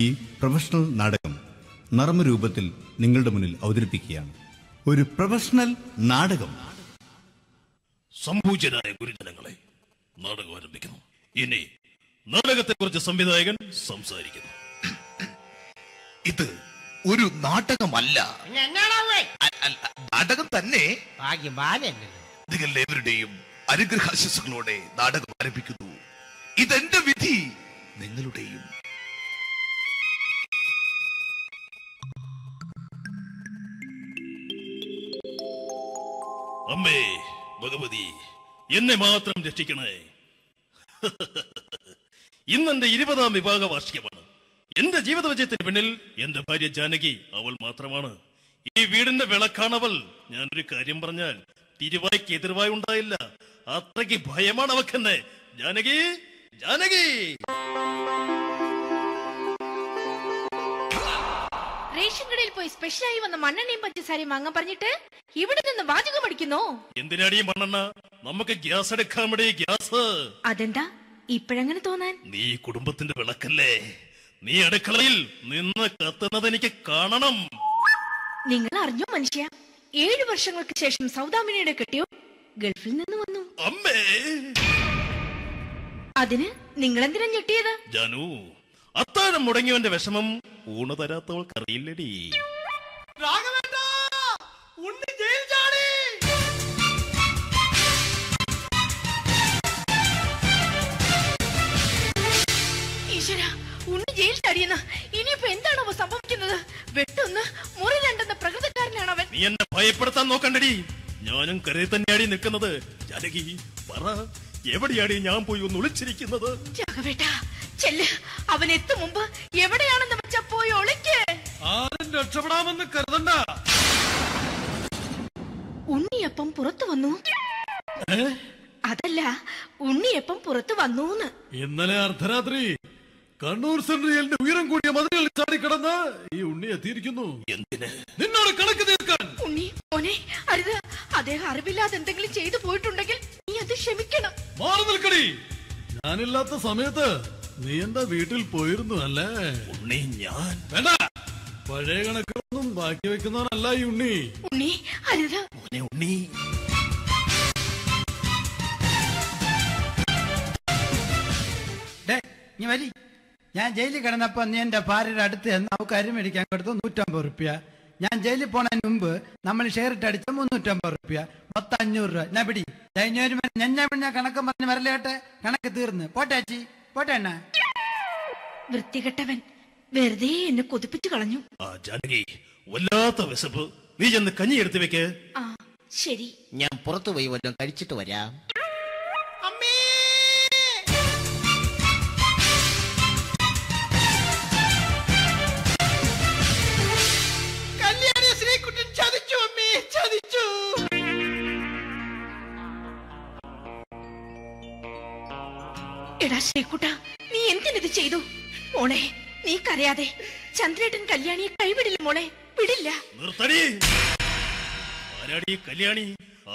ഈ പ്രൊഫഷണൽ നാടകം നർമ്മരൂപത്തിൽ നിങ്ങളുടെ മുന്നിൽ അവതരിപ്പിക്കുകയാണ്. ഒരു പ്രൊഫഷണൽ നാടകം. സംപൂജ്യരായ ഗുരുജനങ്ങളെ, നാടകം ആരംഭിക്കുന്നു. ഇനി നാടകത്തെക്കുറിച്ച് സംവിധായകൻ സംസാരിക്കുന്നു. ഇത് ഒരു നാടകമല്ല, നാടകം തന്നെ. നിങ്ങളെവരുടെയും അനുഗ്രഹാശിസുകളോടെ നാടകം ആരംഭിക്കുന്നു. ഇതെന്റെ വിധി, നിങ്ങളുടെയും. അമ്മേ ഭഗവതി, എന്നെ മാത്രം രക്ഷിക്കണേ. ഇന്നെന്റെ 20ാം വിവാഹ വാർഷികമാണ്. എന്റെ ജീവിത വിജയത്തിന് പിന്നിൽ എന്റെ ഭാര്യ ജാനകി അവൾ മാത്രമാണ്. ഈ വീടിന്റെ വിളക്കാണവൾ. ഞാനൊരു കാര്യം പറഞ്ഞാൽ തിരുവായ്ക്ക് എതിർവായി ഉണ്ടായില്ല. അത്രയ്ക്ക് ഭയമാണ് അവക്കെന്നെ. ജാനകി, ജാനകി. റേഷൻ കടയിൽ പോയി സ്പെഷ്യലായി വന്ന മണ്ണെണ്ണയും പഞ്ചസാരയും വാങ്ങാൻ പറഞ്ഞിട്ട് ഇവിടെ നിന്ന് വാചകം അടിക്കുന്നോ? എന്തിനാടി മണ്ണെണ്ണ? നമുക്ക് ഗ്യാസ് എടുക്കാൻ വേണ്ടി ഗ്യാസ്. അതെന്താ ഇപ്പോഴങ്ങനെ തോന്നാൻ? നീ കുടുംബത്തിന്റെ വിളക്കല്ലേ. നീ അടുക്കളയിൽ നിന്ന് കത്തുന്നത് എനിക്ക് കാണണം. നിങ്ങൾ അറിഞ്ഞോ മനുഷ്യ, 7 വർഷങ്ങൾക്ക് ശേഷം സൗദാമിനിയുടെ കെട്ടിയോ ഗൾഫിൽ നിന്ന് വന്നു. അമ്മേ, അതിന് നിങ്ങൾ എന്തിനാ ഞെട്ടിയത്? ജാനു, അത്താഴം മുടങ്ങിയവന്റെ വിഷമം ഊണ് തരാത്തവൾക്കറിയില്ലടി. ഈശ്വര, ഉണ്ണി ജയിൽ ചാടിയെന്ന്. ഇനിയിപ്പോ എന്താണോ സംഭവിക്കുന്നത്? വെട്ടൊന്ന് മുറി രണ്ടെന്ന പ്രകൃതക്കാരനാണ് അവൻ. നീ എന്നെ ഭയപ്പെടുത്താൻ നോക്കണ്ടടി. ഞാനും കരയിൽ തന്നെയാടി നിൽക്കുന്നത്. ജാനകി, പറ, എവിടെയാടി ഞാൻ പോയി ഒന്ന് ഒളിച്ചിരിക്കുന്നത്? രാഘവേട്ട, ചെല്ല്. അവൻ എത്തും മുമ്പ് എവിടെയാണെന്ന് വെച്ചാ പോയി ഒളിക്ക്. ആരും രക്ഷപ്പെടാമെന്ന് കരുതണ്ട. ഉണ്ണിയപ്പം പുറത്തു വന്നു. അതല്ല, ഉണ്ണിയപ്പം പുറത്തു വന്നൂന്ന്. ഇന്നലെ അർദ്ധരാത്രി കണ്ണൂർ സെൻട്രലിന്റെ ഉയരം കൂടിയ മതിലുകളിൽ ചാടിക്കിടന്ന് ഈ ഉണ്ണി എത്തിയിരിക്കുന്നു. എന്തിന്? നിന്നോട് കണക്ക് തീർക്കാൻ. ഉണ്ണി മോനെ, അരുത്. അദ്ദേഹം അറിവില്ലാതെ എന്തെങ്കിലും ചെയ്തു പോയിട്ടുണ്ടെങ്കിൽ നീ അത് ക്ഷമിക്കണം. മാറി നിൽക്കടി. ഞാനില്ലാത്ത സമയത്ത് നീ എന്റെ വീട്ടിൽ പോയിരുന്നു അല്ലേ? ഉണ്ണി, ഞാൻ വേണ്ട. പഴയ കണക്കൊന്നും ബാക്കി വെക്കുന്നവനല്ല ഈ ഉണ്ണി. ഉണ്ണി, അരുത്. മോനെ ഉണ്ണി. ഞാൻ ജയിലിൽ കിടന്നപ്പോ നീ എന്റെ ഭാര്യയുടെ അടുത്ത് നമുക്ക് അരി മേടിക്കാൻ കൊടുത്തു 150 റുപ്യ. ഞാൻ ജയിലിൽ പോണതിന് മുമ്പ് നമ്മൾ ഷെയർ ഇട്ട് അടിച്ച 350 റുപ്യ, മൊത്തം 500 രൂപ. ഞാൻ പിടി ഞാൻ കണക്കും പറഞ്ഞ് വരലേട്ടെ. കണക്ക് തീർന്ന് പോട്ടേച്ചി, പോട്ടെ അണ്ണ. വൃത്തികെട്ടവൻ വെറുതെ എന്നെ കൊതിപ്പിച്ചു കളഞ്ഞു. ജാനകി, വല്ലാത്ത വിശപ്പ്. നീ ചെന്ന് കഞ്ഞി എടുത്തു വെക്ക്. ആ ശരി. ഞാൻ പുറത്തു പോയി വല്ലതും കഴിച്ചിട്ട് വരാം. എടാ ശ്രീകുട്ട, നീ എന്തിനിത് ചെയ്തു? മോളെ, നീ കരയാതെ. ചന്ദ്രേട്ടൻ കല്യാണിയെ കൈവിടില്ല മോളെ, വിടില്ല. നിർത്തടി. ആരാടി കല്യാണി?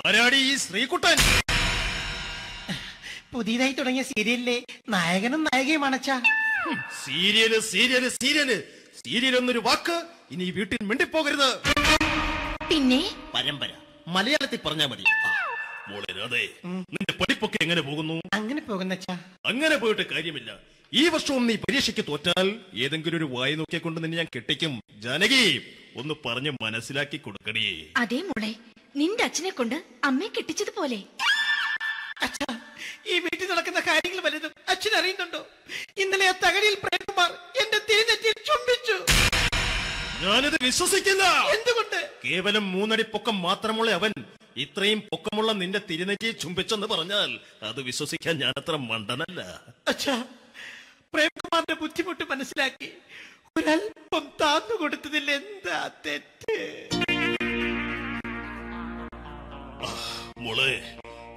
ആരാടി ഈ ശ്രീകുട്ടൻ? പുതിയതായി തുടങ്ങിയ സീരിയലിലെ നായകനും നായികയും അണച്ചാ. സീരിയല് സീരിയല് സീരിയല് സീരിയൽ എന്നൊരു വാക്ക് ഇനി വീട്ടിൽ മിണ്ടിപ്പോകരുത്. പിന്നെ പരമ്പര മലയാളത്തിൽ പറഞ്ഞാ മതി. മോളെ രാധേ, നിന്റെ പഠിപ്പൊക്കെ എങ്ങനെ പോകുന്നു? അങ്ങനെ പോകുന്നച്ചാ. അങ്ങനെ പോയിട്ട് കാര്യമില്ല. ഈ വർഷവും നീ പരീക്ഷയ്ക്ക് തോറ്റാൽ ഏതെങ്കിലും ഒരു വായി നോക്കിക്കൊണ്ട് നിന്നെ ഞാൻ കെട്ടിക്കും. ജാനകി, ഒന്ന് പറഞ്ഞ് മനസ്സിലാക്കി കൊടുക്കണേ. അതേ മോളെ, നിന്റെ അച്ഛനെ കൊണ്ട് അമ്മയെ കെട്ടിച്ചതുപോലെ. അച്ഛാ, ഈ വീട്ടിൽ നടക്കുന്ന കാര്യങ്ങൾ വലുതും അച്ഛൻ അറിയുന്നുണ്ടോ? ഇന്നലെ ആ തകഴിയിൽ പ്രേംകുമാർ എന്റെ തിരുനെറ്റിയിൽ ചുംബിച്ചു. ഞാനിത് വിശ്വസിക്കില്ല. എന്തുകൊണ്ട്? കേവലം 3 അടി പൊക്കം മാത്രമുള്ള അവൻ ഇത്രയും പൊക്കമുള്ള നിന്റെ തിരുനെറ്റിയെ ചുംബിച്ചെന്ന് പറഞ്ഞാൽ അത് വിശ്വസിക്കാൻ ഞാൻ അത്ര മണ്ടനല്ല. അച്ഛാ, പ്രേംകുമാറിന്റെ ബുദ്ധിമുട്ട് മനസ്സിലാക്കി ഒരല്പം താന്നു കൊടുത്തതിൽ എന്താ തെറ്റ്? മോളെ,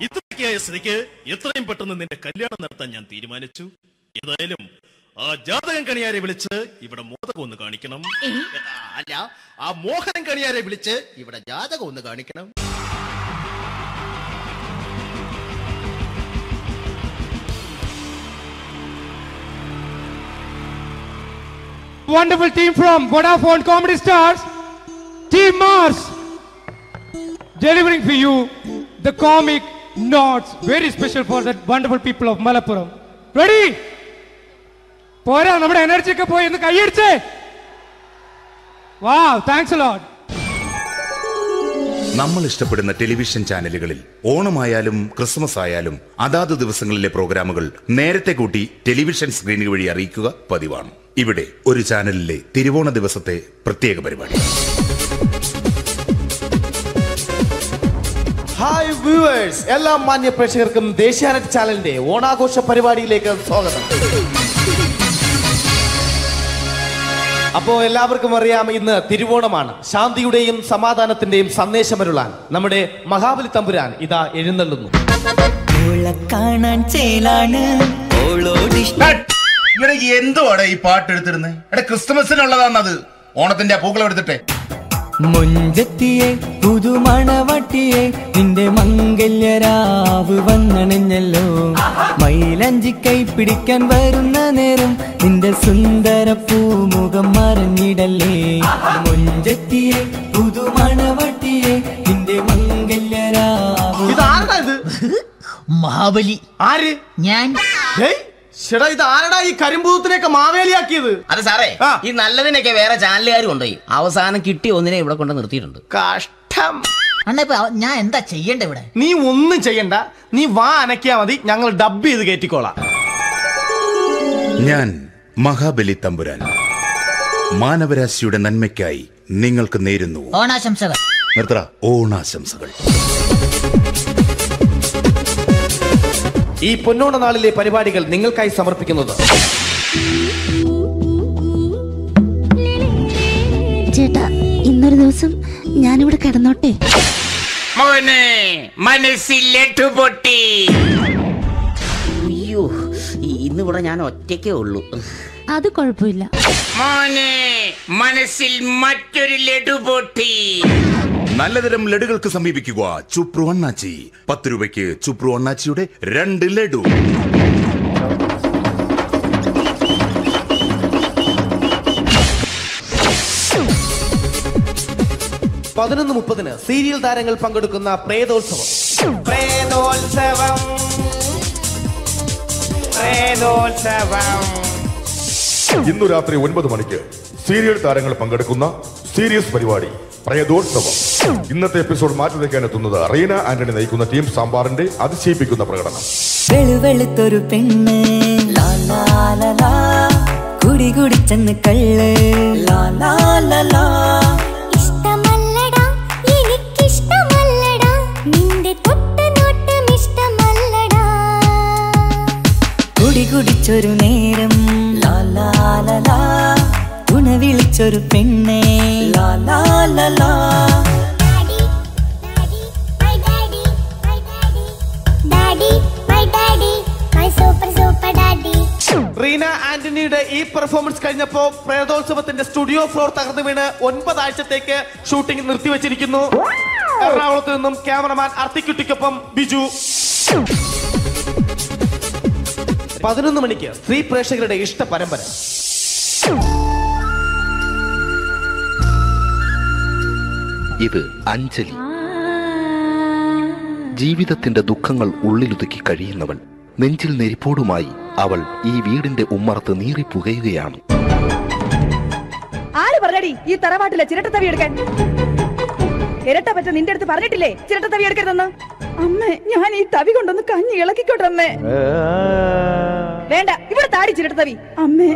ഇത്രയ്ക്കായ സ്ഥിതിക്ക് എത്രയും പെട്ടെന്ന് നിന്റെ കല്യാണം നടത്താൻ ഞാൻ തീരുമാനിച്ചു. ഏതായാലും ആ ജാതകം കണിയാരെ വിളിച്ച് ഇവിടെ മോദകം ഒന്ന് കാണിക്കണം. അല്ല, ആ മോഹനം കണിയാരെ വിളിച്ച് ഇവിടെ ജാതകം ഒന്ന് കാണിക്കണം. wonderful team from Vodafone Comedy Stars, Team Mars, delivering for you the comic notes, very special for the wonderful people of Malappuram. Ready? പോരാ, നമ്മുടെ എനർജി ഒക്കെ പോയി ഒന്ന് കൈയടിച്ചേ. Wow, thanks a lot. നമ്മൾ ഇഷ്ടപ്പെടുന്ന ടെലിവിഷൻ ചാനലുകളിൽ ഓണമായാലും ക്രിസ്മസ് ആയാലും അതാത് ദിവസങ്ങളിലെ പ്രോഗ്രാമുകൾ നേരത്തെ കൂട്ടി ടെലിവിഷൻ സ്ക്രീനുകൾ വഴി അറിയിക്കുക പതിവാണ്. ഇവിടെ ഒരു ചാനലിലെ തിരുവോണ ദിവസത്തെ പ്രത്യേക പരിപാടി. ഹായ് വ്യൂവേഴ്സ്, എല്ലാ മാന്യ പ്രേക്ഷകർക്കും ദേശീയാനെറ്റ് ചാനലിന്റെ ഓണാഘോഷ പരിപാടിയിലേക്ക് സ്വാഗതം. അപ്പോ എല്ലാവർക്കും അറിയാം, ഇന്ന് തിരുവോണമാണ്. ശാന്തിയുടെയും സമാധാനത്തിന്റെയും സന്ദേശമരുളാൻ നമ്മുടെ മഹാബലി തമ്പുരാൻ ഇതാ എഴുന്നള്ളുന്നു. എന്തുവാടെ ഈ പാട്ട് എടുത്തിരുന്നത്? എടാ, ക്രിസ്മസിനുള്ളതാണത്. ഓണത്തിന്റെ പൂക്കളം എടുത്തിട്ടെ. മുഞ്ചത്തിയെ പുതുമണവട്ടിയെ നിന്റെ മംഗല്യരാവ് വന്നണഞ്ഞല്ലോ. മൈലഞ്ചി കൈ പിടിക്കാൻ വരുന്ന നേരം നിന്റെ സുന്ദര പൂമുഖം മറഞ്ഞിടല്ലേ. മുഞ്ചത്തിയെ പുതുമണവട്ടിയെ നിന്റെ മംഗല്യരാവ്. ഇതാരടാ? മഹാബലി. ആര്? ഞാൻ. ചേട്ടാ, ഇത് ആരടാ ഈ കരിമ്പൂത്തിനെയൊക്കെ മാവേലിയാക്കിയത്? അത് സാറേ, ഈ നല്ലതിനൊക്കെ വേറെ ചാനലുകാർ കൊണ്ടുപോയി അവസാനം കിട്ടി ഒന്നിനെ ഇവിടെ കൊണ്ട് നിർത്തിയിട്ടുണ്ട്. കഷ്ടം. ഞാൻ എന്താ ചെയ്യണ്ട ഇവിടെ? നീ ഒന്നും ചെയ്യണ്ട, നീ വാ അനക്കിയാ മതി, ഞങ്ങൾ ഡബ് ചെയ്ത് കയറ്റിക്കോളാം. ഞാൻ മഹാബലി തമ്പുരാൻ മാനവരാശിയുടെ നന്മയ്ക്കായി നിങ്ങൾക്ക് നേരുന്നു ഓണാശംസകൾ. നിർത്തറ, ഓണാശംസകൾ. ഈ പൊന്നോണ നാളിലെ പരിപാടികൾ നിങ്ങൾക്കായി സമർപ്പിക്കുന്നത് ചേട്ടാ, ഇന്നൊരു ദിവസം ഞാനിവിടെ കിടന്നോട്ടെ. മോനെ മനസ്സിലെട്ടു പൊട്ടി. അയ്യോ, ഇന്നിവിടെ ഞാൻ ഒറ്റയ്ക്കേ ഉള്ളൂ. അത് കുഴപ്പമില്ല. മോനെ മനസ്സിൽ മറ്റൊരു ലഡു പൊട്ടി. നല്ലതരം ലഡുകൾക്ക് സമീപിക്കുക ചുപ്രു അണ്ണാച്ചി. 10 രൂപയ്ക്ക് ചുപ്രു അണ്ണാച്ചിയുടെ 2 ലഡു. പതിനൊന്ന് 30 സീരിയൽ താരങ്ങൾ പങ്കെടുക്കുന്ന പ്രേതോത്സവം. ഇന്നു രാത്രി 9 മണിക്ക് സീരിയൽ താരങ്ങൾ പങ്കെടുക്കുന്ന സീരിയസ് പരിപാടി പ്രേതോത്സവം. ഇന്നത്തെ എപ്പിസോഡ് മാറ്റി വയ്ക്കാൻ എത്തുന്നത് റീന ആന്റണി നയിക്കുന്ന ടീം സാമ്പാറിന്റെ അതിശയിപ്പിക്കുന്ന പ്രകടനം. വെളുവെളുത്തൊരു പെണ്ണ് കുടി കുടിച്ചെന്ന് കള്ള്. ഇഷ്ടമല്ലടാ, എനിക്കിഷ്ടമല്ലടാ, നിന്റെ തൊട്ടനോട്ടം ഇഷ്ടമല്ലടാ. കുടി കുടിച്ചൊരു നേരം ഉണ വിളിച്ചൊരു പെണ്ണെ. റീന ആന്റണിയുടെ ഈ പെർഫോമൻസ് കഴിഞ്ഞപ്പോ പ്രേതോത്സവത്തിന്റെ സ്റ്റുഡിയോ ഫ്ലോർ തകർന്നു വീണ് 9 ആഴ്ചത്തേക്ക് ഷൂട്ടിംഗ് നിർത്തിവെച്ചിരിക്കുന്നു. എറണാകുളത്ത് നിന്നും ക്യാമറമാൻ അർത്തിക്കുട്ടിക്കൊപ്പം ബിജു. 11 മണിക്ക് സ്ത്രീ പ്രേക്ഷകരുടെ ഇഷ്ട പരമ്പര. ഇത് അഞ്ജലി. ജീവിതത്തിന്റെ ദുഃഖങ്ങൾ ഉള്ളിലൊതുക്കി കഴിയുന്നവൾ. നെഞ്ചിൽ നെരിപ്പോടുമായി അവൾ ഈ വീടിന്റെ ഉമ്മറത്ത് നീറിപ്പുകയുകയാണ്. ആര് പറഞ്ഞടി ഈ തറവാട്ടിലെ ചിരട്ടത്തവി എടുക്കാൻ? ഇരട്ട പറ്റ നിന്റെ അടുത്ത് പറഞ്ഞിട്ടില്ലേ ചിരട്ടത്തവി എടുക്കരുതെന്ന്? അമ്മേ, ഞാൻ ഈ തവി കൊണ്ടൊന്ന് കഞ്ഞി ഇളക്കിക്കോട്ടെ അമ്മേ. വേണ്ട, ഇവിടെ താടി ചിരട്ടത്തവി. അമ്മേ,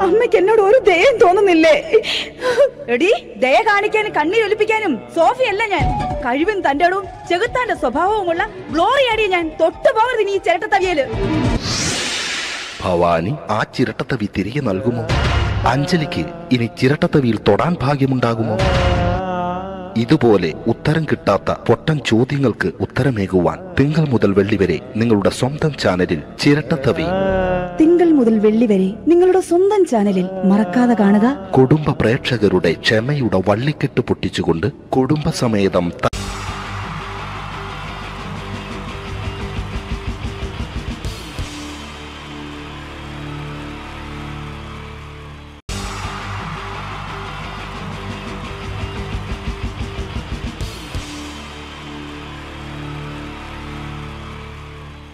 അമ്മയ്ക്ക് എന്നോട് ഒരു ദയം തോന്നുന്നില്ലേ? എടി, ദയ കാണിക്കാനും കണ്ണീരൊലിപ്പിക്കാനും സോഫിയല്ല ഞാൻ. കഴിവും തന്റെ ഇടവും ചെകുത്താന്റെ സ്വഭാവവുമുള്ള ഗ്ലോറിയാടിയ ഞാൻ. തൊട്ടു പോകരുത് ഈ ചിരട്ടത്തവിയല്. ഭവാനി ആ ചിരട്ടത്തവി തിരികെ നൽകുമോ? അഞ്ജലിക്ക് ഇനി ചിരട്ടത്തവിയിൽ തൊടാൻ ഭാഗ്യമുണ്ടാകുമോ? ഇതുപോലെ ഉത്തരം കിട്ടാത്ത പൊട്ടൻ ചോദ്യങ്ങൾക്ക് ഉത്തരമേകുവാൻ തിങ്കൾ മുതൽ വെള്ളി വരെ നിങ്ങളുടെ സ്വന്തം ചാനലിൽ ചിരട്ടത്തവി. തിങ്കൾ മുതൽ വെള്ളി വരെ നിങ്ങളുടെ സ്വന്തം ചാനലിൽ മറക്കാതെ കാണുക. കുടുംബ പ്രേക്ഷകരുടെ ക്ഷമയുടെ വള്ളിക്കെട്ട് പൊട്ടിച്ചുകൊണ്ട് കുടുംബസമേതം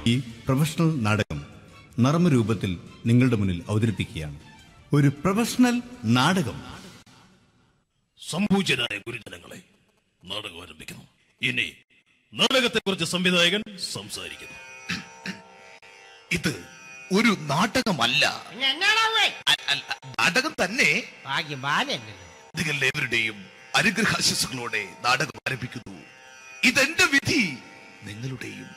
ഈ പ്രൊഫഷണൽ നാടകം നർമ്മരൂപത്തിൽ നിങ്ങളുടെ മുന്നിൽ അവതരിപ്പിക്കുകയാണ്. ഒരു പ്രൊഫഷണൽ നാടകം. സംപൂജ്യനായ ഗുരുജനങ്ങളെ, നാടകം ആരംഭിക്കുന്നു. ഇനി നാടകത്തെക്കുറിച്ച് സംവിധായകൻ സംസാരിക്കുന്നു. ഇത് ഒരു നാടകമല്ല, നാടകം തന്നെ. നിങ്ങളെവരുടെയും അനുഗ്രഹാശിസുകളോടെ നാടകം ആരംഭിക്കുന്നു. ഇതെന്റെ വിധി, നിങ്ങളുടെയും.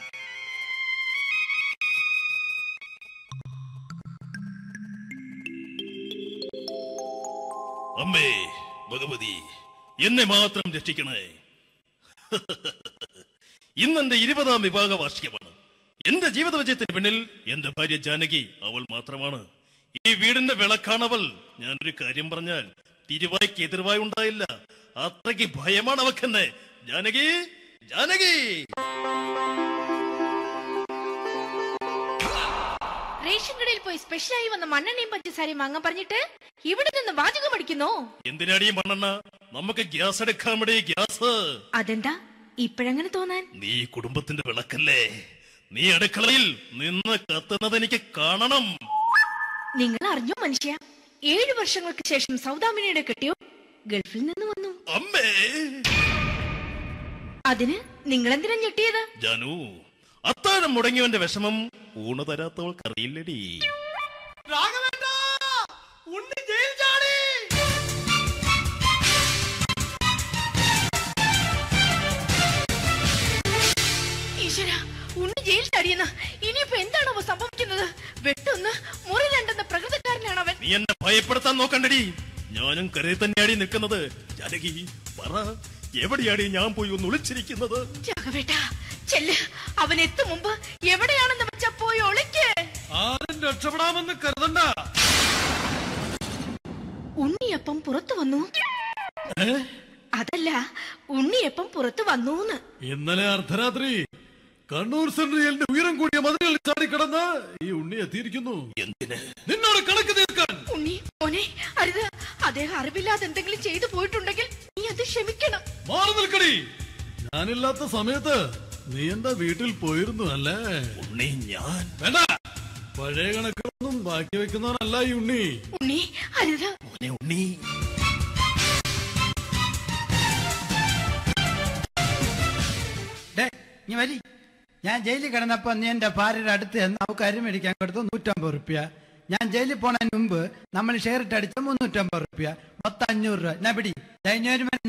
അമ്മേ ഭഗവതി, എന്നെ മാത്രം രക്ഷിക്കണേ. ഇന്നെന്റെ 20ാം വിവാഹ വാർഷികമാണ്. എന്റെ ജീവിത വിജയത്തിന് പിന്നിൽ എന്റെ ഭാര്യ ജാനകി അവൾ മാത്രമാണ്. ഈ വീടിന്റെ വിളക്കാണവൾ. ഞാനൊരു കാര്യം പറഞ്ഞാൽ തിരുവായ്ക്ക് എതിർവായി ഉണ്ടായില്ല. അത്രയ്ക്ക് ഭയമാണ് അവക്കെന്നെ. ജാനകി, ജാനകി. റേഷൻ കടയിൽ പോയി സ്പെഷ്യലായി വന്ന മണ്ണെണ്ണയും പഞ്ചസാരയും വാങ്ങാൻ പറഞ്ഞിട്ട് ഇവിടെ നിന്ന് വാചകം അടിക്കുന്നോ? എന്തിനാടി മണ്ണെണ്ണ? നമുക്ക് ഗ്യാസ് എടുക്കാൻ വേണ്ടി ഗ്യാസ്. അതെന്താ ഇപ്പോഴങ്ങനെ തോന്നാൻ? നീ കുടുംബത്തിന്റെ വിളക്കല്ലേ. നീ അടുക്കളയിൽ നിന്ന് കത്തുന്നത് എനിക്ക് കാണണം. നിങ്ങൾ അറിഞ്ഞോ മനുഷ്യ, 7 വർഷങ്ങൾക്ക് ശേഷം സൗദാമിനിയുടെ കെട്ടിയോ ഗൾഫിൽ നിന്ന് വന്നു. അമ്മേ, അതിന് നിങ്ങൾ എന്തിനാ ഞെട്ടിയത്? ജാനു, അത്താഴം മുടങ്ങിയവന്റെ വിഷമം ഊണ് തരാത്തവൾക്കറിയില്ലടി. ഈശ്വര, ഉണ്ണി ജയിൽ ചാടിയെന്ന്. ഇനിയിപ്പോ എന്താണോ സംഭവിക്കുന്നത്? വെട്ടൊന്ന് മുറി രണ്ടെന്ന പ്രകൃതക്കാരനാണ് അവൻ. നീ എന്നെ ഭയപ്പെടുത്താൻ നോക്കണ്ടടി. ഞാനും കരയിൽ തന്നെയാടി നിൽക്കുന്നത്. ജാനകി പറ, എവിടെയാടി ഞാൻ പോയി ഒന്ന് ഒളിച്ചിരിക്കുന്നത്? രാഘവേട്ടാ, ചെല്ല്. അവൻ എത്തും മുമ്പ് എവിടെയാണെന്ന് വെച്ചാ പോയി ഒളിക്ക്. ആരും രക്ഷപ്പെടാമെന്ന് കരുതണ്ട. ഉണ്ണിയപ്പം പുറത്തു വന്നു. അതല്ല, ഉണ്ണിയപ്പം പുറത്തു വന്നൂന്ന്. ഇന്നലെ അർദ്ധരാത്രി കണ്ണൂർ സെൻട്രലിന്റെ ഉയരം കൂടിയ മതിലുകളിൽ ചാടിക്കിടന്ന് ഈ ഉണ്ണി എത്തിയിരിക്കുന്നു. നിന്നോട് കണക്ക് തീർക്കാൻ. ഉണ്ണി മോനെ, അരുത്. അദ്ദേഹം അറിവില്ലാതെ എന്തെങ്കിലും ചെയ്തു പോയിട്ടുണ്ടെങ്കിൽ നീ അത് ക്ഷമിക്കണം. മാറി നിൽക്കടി. ഞാനില്ലാത്ത സമയത്ത് നീ എന്താ വീട്ടിൽ പോയിരുന്നു അല്ലേ? ഉണ്ണി, ഞാൻ വേണ്ട. പഴയ കണക്കൊന്നും ബാക്കി വെക്കുന്നവനല്ല ഈ ഉണ്ണി. ഉണ്ണി, അരുത്. ഉണ്ണി, നീ വരി. ഞാൻ ജയിലിൽ കിടന്നപ്പോ നീ എന്റെ ഭാര്യയുടെ അടുത്ത് എന്ന് അവൾക്ക് അരി മേടിക്കാൻ കൊടുത്തു 150 റുപ്യ. ഞാൻ ജയിലിൽ പോണതിന് മുമ്പ് നമ്മൾ ഷെയർ ഇട്ട് അടിച്ച 350 റുപ്യ, മൊത്തം 500 രൂപ. ഞാൻ പിടി.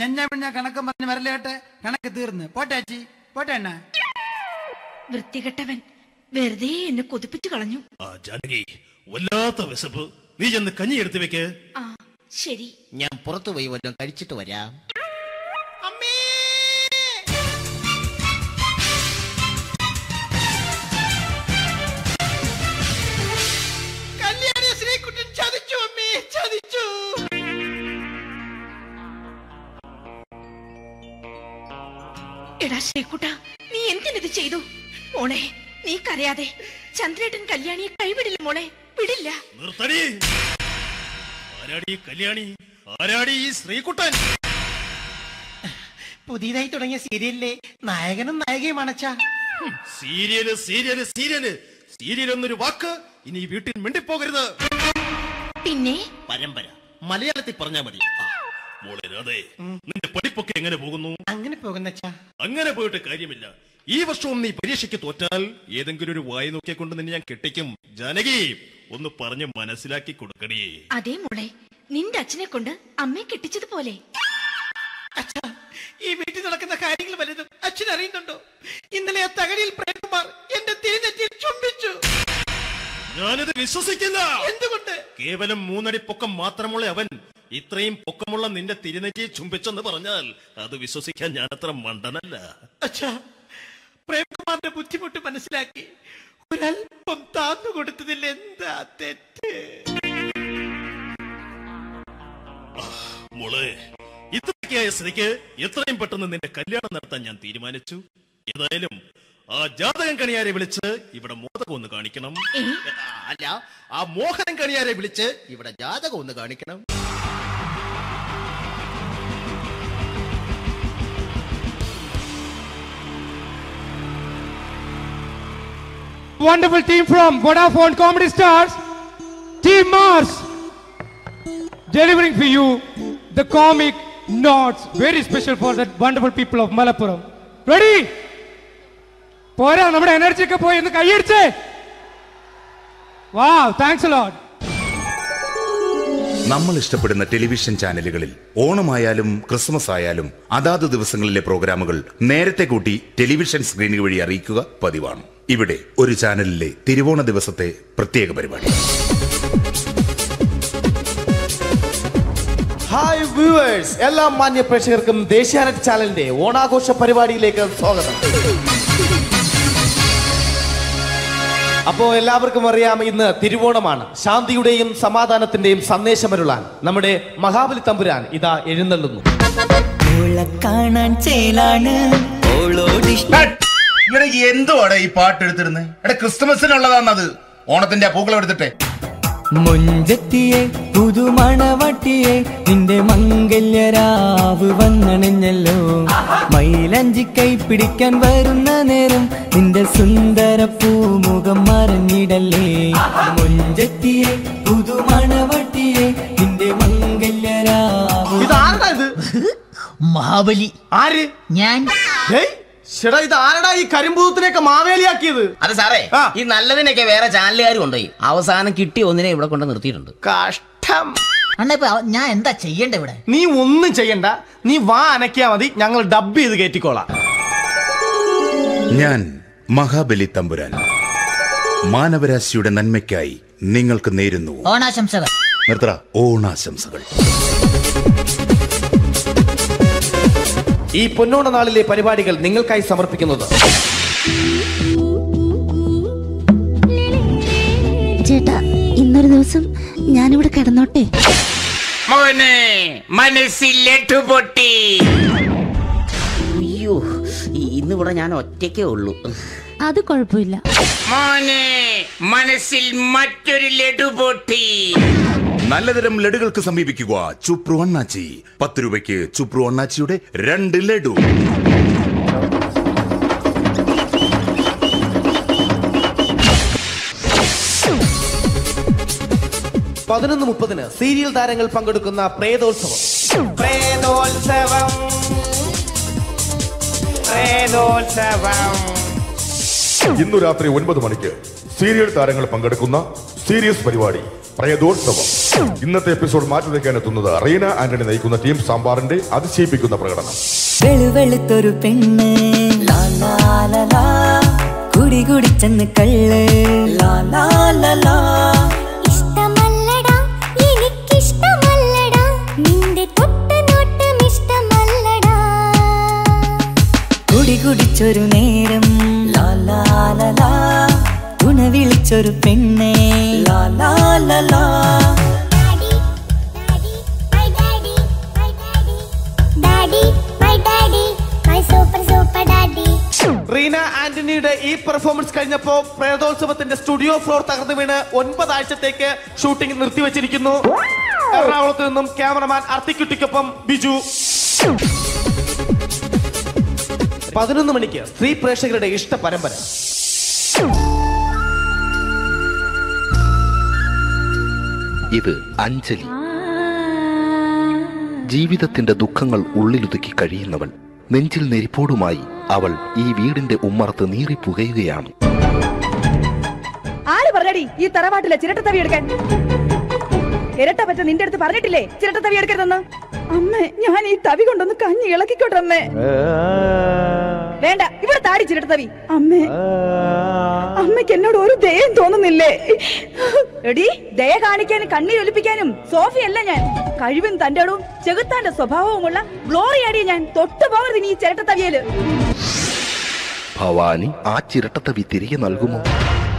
ഞാൻ കണക്ക് പറഞ്ഞ് വരലേട്ടെ. കണക്ക് തീർന്ന്. പോട്ടെ അച്ചി, പോട്ടെ അണ്ണ. വൃത്തികെട്ടവൻ വെറുതെ എന്നെ കൊതിപ്പിച്ചു കളഞ്ഞു. ജാനകി, വല്ലാത്ത വിശപ്പ്. നീ ചെന്ന് കഞ്ഞി എടുത്തു വെക്ക്. ആ ശരി. ഞാൻ പുറത്തു പോയി വല്ലതും കഴിച്ചിട്ട് വരാം. ചതിച്ചു അമ്മേ, ചതിച്ചു. എടാ ശ്രീകുട്ട, നീ എന്തിനിത് ചെയ്തു? മോളെ, നീ കരയാതെ. ചന്ദ്രേട്ടൻ കല്യാണിയെ കൈവിടില്ല മോളെ, വിടില്ല. നിർത്തടി. ആരാടി കല്യാണി? ആരാടി ഈ ശ്രീകുട്ടൻ? പുതിയതായി തുടങ്ങിയ സീരിയലിലെ നായകനും നായികയും അണച്ചാ. സീരിയല് സീരിയല് സീരിയല് സീരിയൽ എന്നൊരു വാക്ക് ഇനി വീട്ടിൽ മിണ്ടിപ്പോകരുത്. പിന്നെ പരമ്പര മലയാളത്തിൽ പറഞ്ഞാ മതി. മോളെ രാധേ, നിന്റെ പഠിപ്പൊക്കെ എങ്ങനെ പോകുന്നു? അങ്ങനെ പോകുന്നച്ചാ. അങ്ങനെ പോയിട്ട് കാര്യമില്ല. ഈ വർഷവും നീ പരീക്ഷയ്ക്ക് തോറ്റാൽ ഏതെങ്കിലും ഒരു വായി നോക്കിയെ കൊണ്ട് നിന്നെ ഞാൻ കെട്ടിക്കും. ജാനകി, ഒന്ന് പറഞ്ഞ് മനസ്സിലാക്കി കൊടുക്കണേ. അതേ മോളെ, നിന്റെ അച്ഛനെ കൊണ്ട് അമ്മയെ കെട്ടിച്ചതുപോലെ. അച്ഛാ, ഈ വീട്ടിൽ നടക്കുന്ന കാര്യങ്ങൾ വലുതും അച്ഛൻ അറിയുന്നുണ്ടോ? ഇന്നലെ ആ തകഴിയിൽ പ്രേംകുമാർ എന്റെ തിരിഞ്ഞെറ്റിൽ ചുംബിച്ചു. ഞാനിത് വിശ്വസിക്കില്ല. എന്തുകൊണ്ട്? കേവലം 3 അടി പൊക്കം മാത്രമുള്ള അവൻ ഇത്രയും പൊക്കമുള്ള നിന്റെ തിരുനെറ്റിയെ ചുംബിച്ചെന്ന് പറഞ്ഞാൽ അത് വിശ്വസിക്കാൻ ഞാൻ അത്ര മണ്ടനല്ല. അച്ഛാ, പ്രേംകുമാറിന്റെ ബുദ്ധിമുട്ട് മനസ്സിലാക്കി ഒരല്പം താന്നു കൊടുത്തതിൽ എന്താ തെറ്റ്? മോളെ, ഇത്രയ്ക്കായ സ്ഥിതിക്ക് എത്രയും പെട്ടെന്ന് നിന്റെ കല്യാണം നടത്താൻ ഞാൻ തീരുമാനിച്ചു. ഏതായാലും ആ ജാതകം കണിയാരെ വിളിച്ച് ഇവിടെ മോദകം ഒന്ന് കാണിക്കണം. അല്ല, ആ മോഹനം കണിയാരെ വിളിച്ച് ഇവിടെ ജാതകം ഒന്ന് കാണിക്കണം. wonderful team from Vodafone Comedy Stars, Team Mars, delivering for you the comic notes, very special for the wonderful people of Malappuram. Ready? പോരാ, നമ്മുടെ എനർജി ഒക്കെ പോയി ഒന്ന് കൈയടിച്ചേ. Wow, thanks a lot. നമ്മൾ ഇഷ്ടപ്പെടുന്ന ടെലിവിഷൻ ചാനലുകളിൽ ഓണമായാലും ക്രിസ്മസ് ആയാലും അതാത് ദിവസങ്ങളിലെ പ്രോഗ്രാമുകൾ നേരത്തെ കൂട്ടി ടെലിവിഷൻ സ്ക്രീനുകൾ വഴി അറിയിക്കുക പതിവാണ്. ഇവിടെ ഒരു ചാനലിലെ തിരുവോണ ദിവസത്തെ പ്രത്യേക പരിപാടി. ഹായ് വ്യൂവേഴ്സ്, എല്ലാ മാന്യ പ്രേക്ഷകർക്കും ദേശീയാനെറ്റ് ചാനലിന്റെ ഓണാഘോഷ പരിപാടിയിലേക്ക് സ്വാഗതം. അപ്പോ എല്ലാവർക്കും അറിയാം, ഇന്ന് തിരുവോണമാണ്. ശാന്തിയുടെയും സമാധാനത്തിന്റെയും സന്ദേശമരുളാൻ നമ്മുടെ മഹാബലി തമ്പുരാൻ ഇതാ എഴുന്നള്ളുന്നു. എന്തുവാടെ ഈ പാട്ട് എടുത്തിരുന്നത്? എടാ, ക്രിസ്തുമസിനുള്ളതാണത്. ഓണത്തിന്റെ പൂക്കളം എടുത്തിട്ടെ. മുഞ്ചത്തിയെ പുതുമണവട്ടിയെ നിന്റെ മംഗല്യരാവ് വന്നണഞ്ഞല്ലോ. മൈലഞ്ചി കൈ പിടിക്കാൻ വരുന്ന നേരം നിന്റെ സുന്ദര പൂമുഖം മറഞ്ഞിടല്ലേ. മുഞ്ചത്തിയെ പുതുമണവട്ടിയെ നിന്റെ മംഗല്യരാവ്. ഇതാരടാ ഇത്? മഹാബലി. ആര്? ഞാൻ. ചേട്ടാ, ഇത് ആരടാ ഈ കരിമ്പൂത്തിനെയൊക്കെ മാവേലിയാക്കിയത്? അതെ സാറേ, ഈ നല്ലതിനൊക്കെ വേറെ ചാനലുകാർ കൊണ്ടുപോയി അവസാനം കിട്ടിയ ഒന്നിനെ ഇവിടെ കൊണ്ട് നിർത്തിയിട്ടുണ്ട്. കഷ്ടം. അണ്ണ ഞാൻ എന്താ ചെയ്യണ്ട ഇവിടെ? നീ ഒന്നും ചെയ്യണ്ട, നീ വാ അനക്കിയാ മതി, ഞങ്ങൾ ഡബ് ചെയ്ത് കയറ്റിക്കോളാം. ഞാൻ മഹാബലി തമ്പുരാൻ മാനവരാശിയുടെ നന്മയ്ക്കായി നിങ്ങൾക്ക് നേരുന്നു ഓണാശംസകൾ. നിർത്തറ, ഓണാശംസകൾ. ഈ പൊന്നോണ നാളിലെ പരിപാടികൾ നിങ്ങൾക്കായി സമർപ്പിക്കുന്നത് ചേട്ടാ, ഇന്നൊരു ദിവസം ഞാനിവിടെ കിടന്നോട്ടെ. മോനെ മനസ്സിലെട്ടു പൊട്ടി. അയ്യോ, ഇന്നിവിടെ ഞാൻ ഒറ്റയ്ക്കേ ഉള്ളൂ. അത് കുഴപ്പമില്ല. മോനെ മനസ്സിൽ മറ്റൊരു ലഡു പൊട്ടി. നല്ലതരം ലഡുകൾക്ക് സമീപിക്കുക ചുപ്രു അണ്ണാച്ചി. 10 രൂപയ്ക്ക് ചുപ്രു അണ്ണാച്ചിയുടെ 2 ലഡു. (11:30) സീരിയൽ താരങ്ങൾ പങ്കെടുക്കുന്ന പ്രേതോത്സവം. ഇന്നു രാത്രി 9 മണിക്ക് സീരിയൽ താരങ്ങൾ പങ്കെടുക്കുന്ന സീരിയസ് പരിപാടി പ്രേതോത്സവം. ഇന്നത്തെ എപ്പിസോഡ് മാറ്റി വയ്ക്കാൻ എത്തുന്നത് റീന ആന്റണി നയിക്കുന്ന ടീം സാമ്പാറിന്റെ അതിശയിപ്പിക്കുന്ന പ്രകടനം. വെളുവെളുത്തൊരു പെണ്ണ് കുടി കുടിച്ചെന്ന് കള്ള്. ഇഷ്ടമല്ലടാ, എനിക്കിഷ്ടമല്ലടാ, നിന്റെ തൊട്ടനോട്ടം ഇഷ്ടമല്ലടാ. കുടി കുടിച്ചൊരു നേരം തുണ വിളിച്ചൊരു പെണ്ണെ. റീന ആന്റണിയുടെ ഈ പെർഫോമൻസ് കഴിഞ്ഞപ്പോ പ്രേതോത്സവത്തിന്റെ സ്റ്റുഡിയോ ഫ്ലോർ തകർന്നു വീണ് 9 ആഴ്ചത്തേക്ക് ഷൂട്ടിംഗ് നിർത്തിവെച്ചിരിക്കുന്നു. എറണാകുളത്ത് നിന്നും ക്യാമറമാൻ അർത്തിക്കുട്ടിക്കൊപ്പം ബിജു. 11 മണിക്ക് സ്ത്രീ പ്രേക്ഷകരുടെ ഇഷ്ട പരമ്പര. ഇത് അഞ്ജലി. ജീവിതത്തിന്റെ ദുഃഖങ്ങൾ ഉള്ളിലൊതുക്കി കഴിയുന്നവൾ. നെഞ്ചിൽ നെരിപ്പോടുമായി അവൾ ഈ വീടിന്റെ ഉമ്മറത്ത് നീറി പുകയുകയാണ്. ആര് പറഞ്ഞടി ഈ തറവാട്ടിലെ ചിരട്ട തവി എടുക്കാൻ? ഇരട്ട പറ്റ നിന്റെ അടുത്ത് പറഞ്ഞിട്ടില്ലേ ചിരട്ട തവി എടുക്കരുതെന്ന്? അമ്മേ, ഞാൻ ഈ തവി കൊണ്ടൊന്ന് കഞ്ഞി ഇളക്കിക്കോട്ടെ അമ്മേ. വേണ്ട, ഇവിടെ താടി ചിരട്ട തവി. അമ്മേ, അമ്മയ്ക്ക് എന്നോട് ഒരു ദയം തോന്നുന്നില്ലേ? എടി, ദയ കാണിക്കാനും കണ്ണീരൊലിപ്പിക്കാനും സോഫിയല്ല ഞാൻ. കഴിവും തന്റെടും ചെകുത്താന്റെ സ്വഭാവവുമുള്ള ഗ്ലോറിയാടിയ ഞാൻ. തൊട്ടു പോകരുത് നീ ചിരട്ട തവിയല്. ഭവാനി ആ ചിരട്ടത്തവി തിരികെ നൽകുമോ?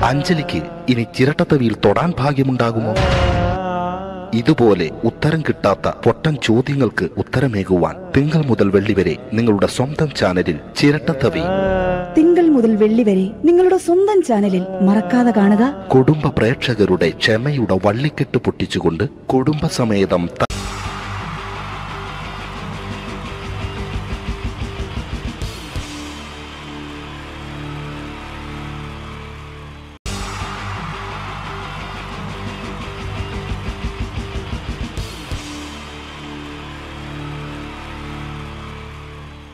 അഞ്ജലിക്ക് ഇനി ചിരട്ടത്തവിയിൽ തൊടാൻ ഭാഗ്യമുണ്ടാകുമോ? ഇതുപോലെ ഉത്തരം കിട്ടാത്ത പൊട്ടൻ ചോദ്യങ്ങൾക്ക് ഉത്തരമേകുവാൻ തിങ്കൾ മുതൽ വെള്ളി വരെ നിങ്ങളുടെ സ്വന്തം ചാനലിൽ ചിരട്ടത്തവി. തിങ്കൾ മുതൽ വെള്ളി വരെ നിങ്ങളുടെ സ്വന്തം ചാനലിൽ മറക്കാതെ കാണുക. കുടുംബ പ്രേക്ഷകരുടെ ക്ഷമയുടെ വള്ളിക്കെട്ട് പൊട്ടിച്ചുകൊണ്ട് കുടുംബസമേതം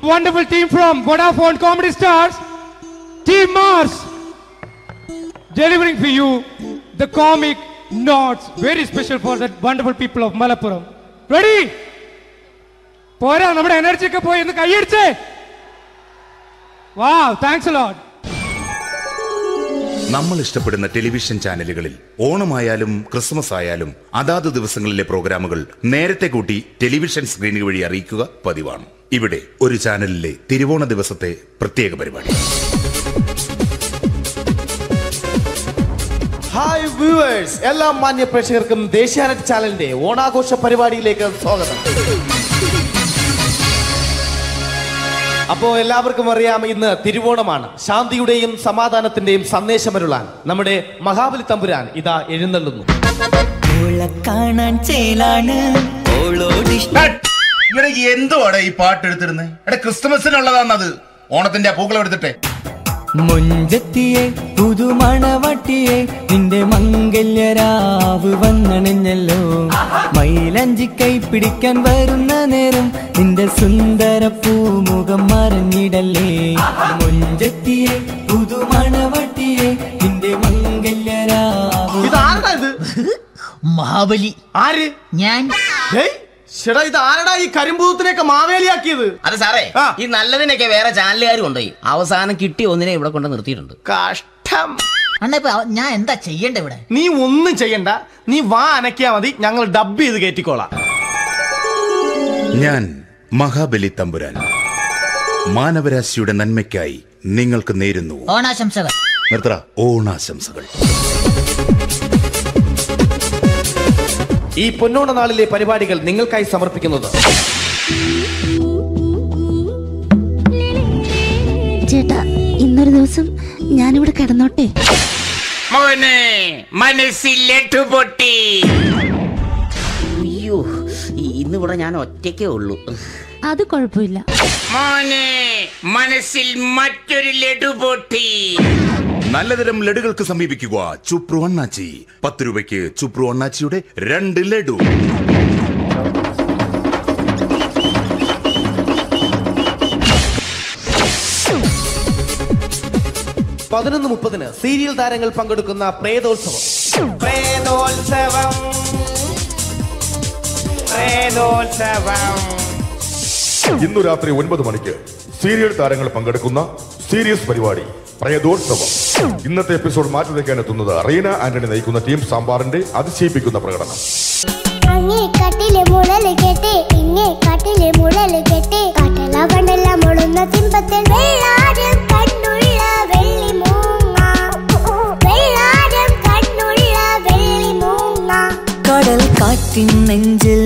wonderful team from Vodafone Comedy Stars, Team Mars, delivering for you the comic notes, very special for the wonderful people of Malappuram. Ready? Pora, nammade energy ke poi endu kaiyediche. Wow, thanks a lot. നമ്മൾ ഇഷ്ടപ്പെടുന്ന television ചാനലുകളിൽ ഓണമായാലും Christmas ആയാലും അതാത് ദിവസങ്ങളിലെ പ്രോഗ്രാമുകൾ നേരത്തെ കൂട്ടി television സ്ക്രീനുകൾ വഴി അറിയിക്കുക പതിവാണ്. ഇവിടെ ഒരു ചാനലിലെ തിരുവോണ ദിവസത്തെ പ്രത്യേക പരിപാടി. ഹായ് വ്യൂവേഴ്സ്, എല്ലാ മാന്യ പ്രേക്ഷകർക്കും ദേശീയാനെറ്റ് ചാനലിന്റെ ഓണാഘോഷ പരിപാടിയിലേക്ക് സ്വാഗതം. അപ്പോ എല്ലാവർക്കും അറിയാം, ഇന്ന് തിരുവോണമാണ്. ശാന്തിയുടെയും സമാധാനത്തിന്റെയും സന്ദേശമരുളാൻ നമ്മുടെ മഹാബലി തമ്പുരാൻ ഇതാ എഴുന്നള്ളുന്നു. കാണാൻ ചേലാണ് എന്തുവാടാ ഈ പാട്ട് എടുത്തിരുന്നത്? എടാ, ക്രിസ്തുമസിനുള്ളതാണത്. ഓണത്തിന്റെ പൂക്കളം എടുത്തിട്ടെ. മുഞ്ചത്തിയെ പുതുമണവട്ടിയെ നിന്റെ മംഗല്യരാവ് വന്നണഞ്ഞല്ലോ. മൈലഞ്ചി കൈ പിടിക്കാൻ വരുന്ന നേരം നിന്റെ സുന്ദര പൂമുഖം മറഞ്ഞിടല്ലേ. മുഞ്ചത്തിയെ പുതുമണവട്ടിയെ നിന്റെ മംഗല്യരാവ്. മഹാബലി. ആര്? ഞാൻ. ചേട്ടാ, ഇത് ആരടാ ഈ കരിമ്പൂത്തിനെയൊക്കെ മാവേലിയാക്കിയത്? അത് സാറേ, ഈ നല്ലതിനൊക്കെ വേറെ ചാനലുകാർ കൊണ്ടുപോയി അവസാനം കിട്ടി ഒന്നിനെ ഇവിടെ കൊണ്ട് നിർത്തിയിട്ടുണ്ട്. കഷ്ടം. അണ്ണ ഇപ്പൊ ഞാൻ എന്താ ചെയ്യണ്ട ഇവിടെ? നീ ഒന്നും ചെയ്യണ്ട, നീ വാ അനക്കിയാ മതി, ഞങ്ങൾ ഡബ് ചെയ്ത് കയറ്റിക്കോളാം. ഞാൻ മഹാബലി തമ്പുരാൻ മാനവരാശിയുടെ നന്മയ്ക്കായി നിങ്ങൾക്ക് നേരുന്നു ഓണാശംസകൾ. നിർത്തറ. ഓണാശംസകൾ. ഈ പൊന്നോണ നാളിലെ പരിപാടികൾ നിങ്ങൾക്കായി സമർപ്പിക്കുന്നത് ചേട്ടാ, ഇന്നൊരു ദിവസം ഞാനിവിടെ കിടന്നോട്ടെ. മോനെ മനസ്സിലെട്ടു പൊട്ടി. അയ്യോ, ഇന്നിവിടെ ഞാൻ ഒറ്റയ്ക്കേ ഉള്ളൂ. അത് കുഴപ്പമില്ല. മോനെ മനസ്സിൽ മറ്റൊരു ലഡു പൊട്ടി. നല്ലതരം ലഡുകൾക്ക് സമീപിക്കുക ചുപ്രു അണ്ണാച്ചി. 10 രൂപയ്ക്ക് ചുപ്രു അണ്ണാച്ചിയുടെ 2 ലഡു. (11:30) സീരിയൽ താരങ്ങൾ പങ്കെടുക്കുന്ന പ്രേതോത്സവം. ഇന്നു രാത്രി 9 മണിക്ക് സീരിയൽ താരങ്ങൾ പങ്കെടുക്കുന്ന സീരിയസ് പരിപാടി പ്രേതോത്സവം. ഇന്നത്തെ എപ്പിസോഡ് മാറ്റി വയ്ക്കാൻ എത്തുന്നത് റീന ആന്റണി നയിക്കുന്ന ടീം സാമ്പാറിന്റെ അതിശയിപ്പിക്കുന്ന പ്രകടനം. അങ്ങേ കട്ടിലെ മുഴല് കെട്ടി ഇങ്ങേ കട്ടിലെ മുഴല് കെട്ടി കട്ടല കണ്ടല്ല മുളുന്ന തിമ്പത്തിൽ വെള്ളാരം കണ്ണുള്ള വെള്ളി മൂങ്ങ, വെള്ളാരം കണ്ണുള്ള വെള്ളി മൂങ്ങ. കടൽ കാറ്റിൻ നെഞ്ചിൽ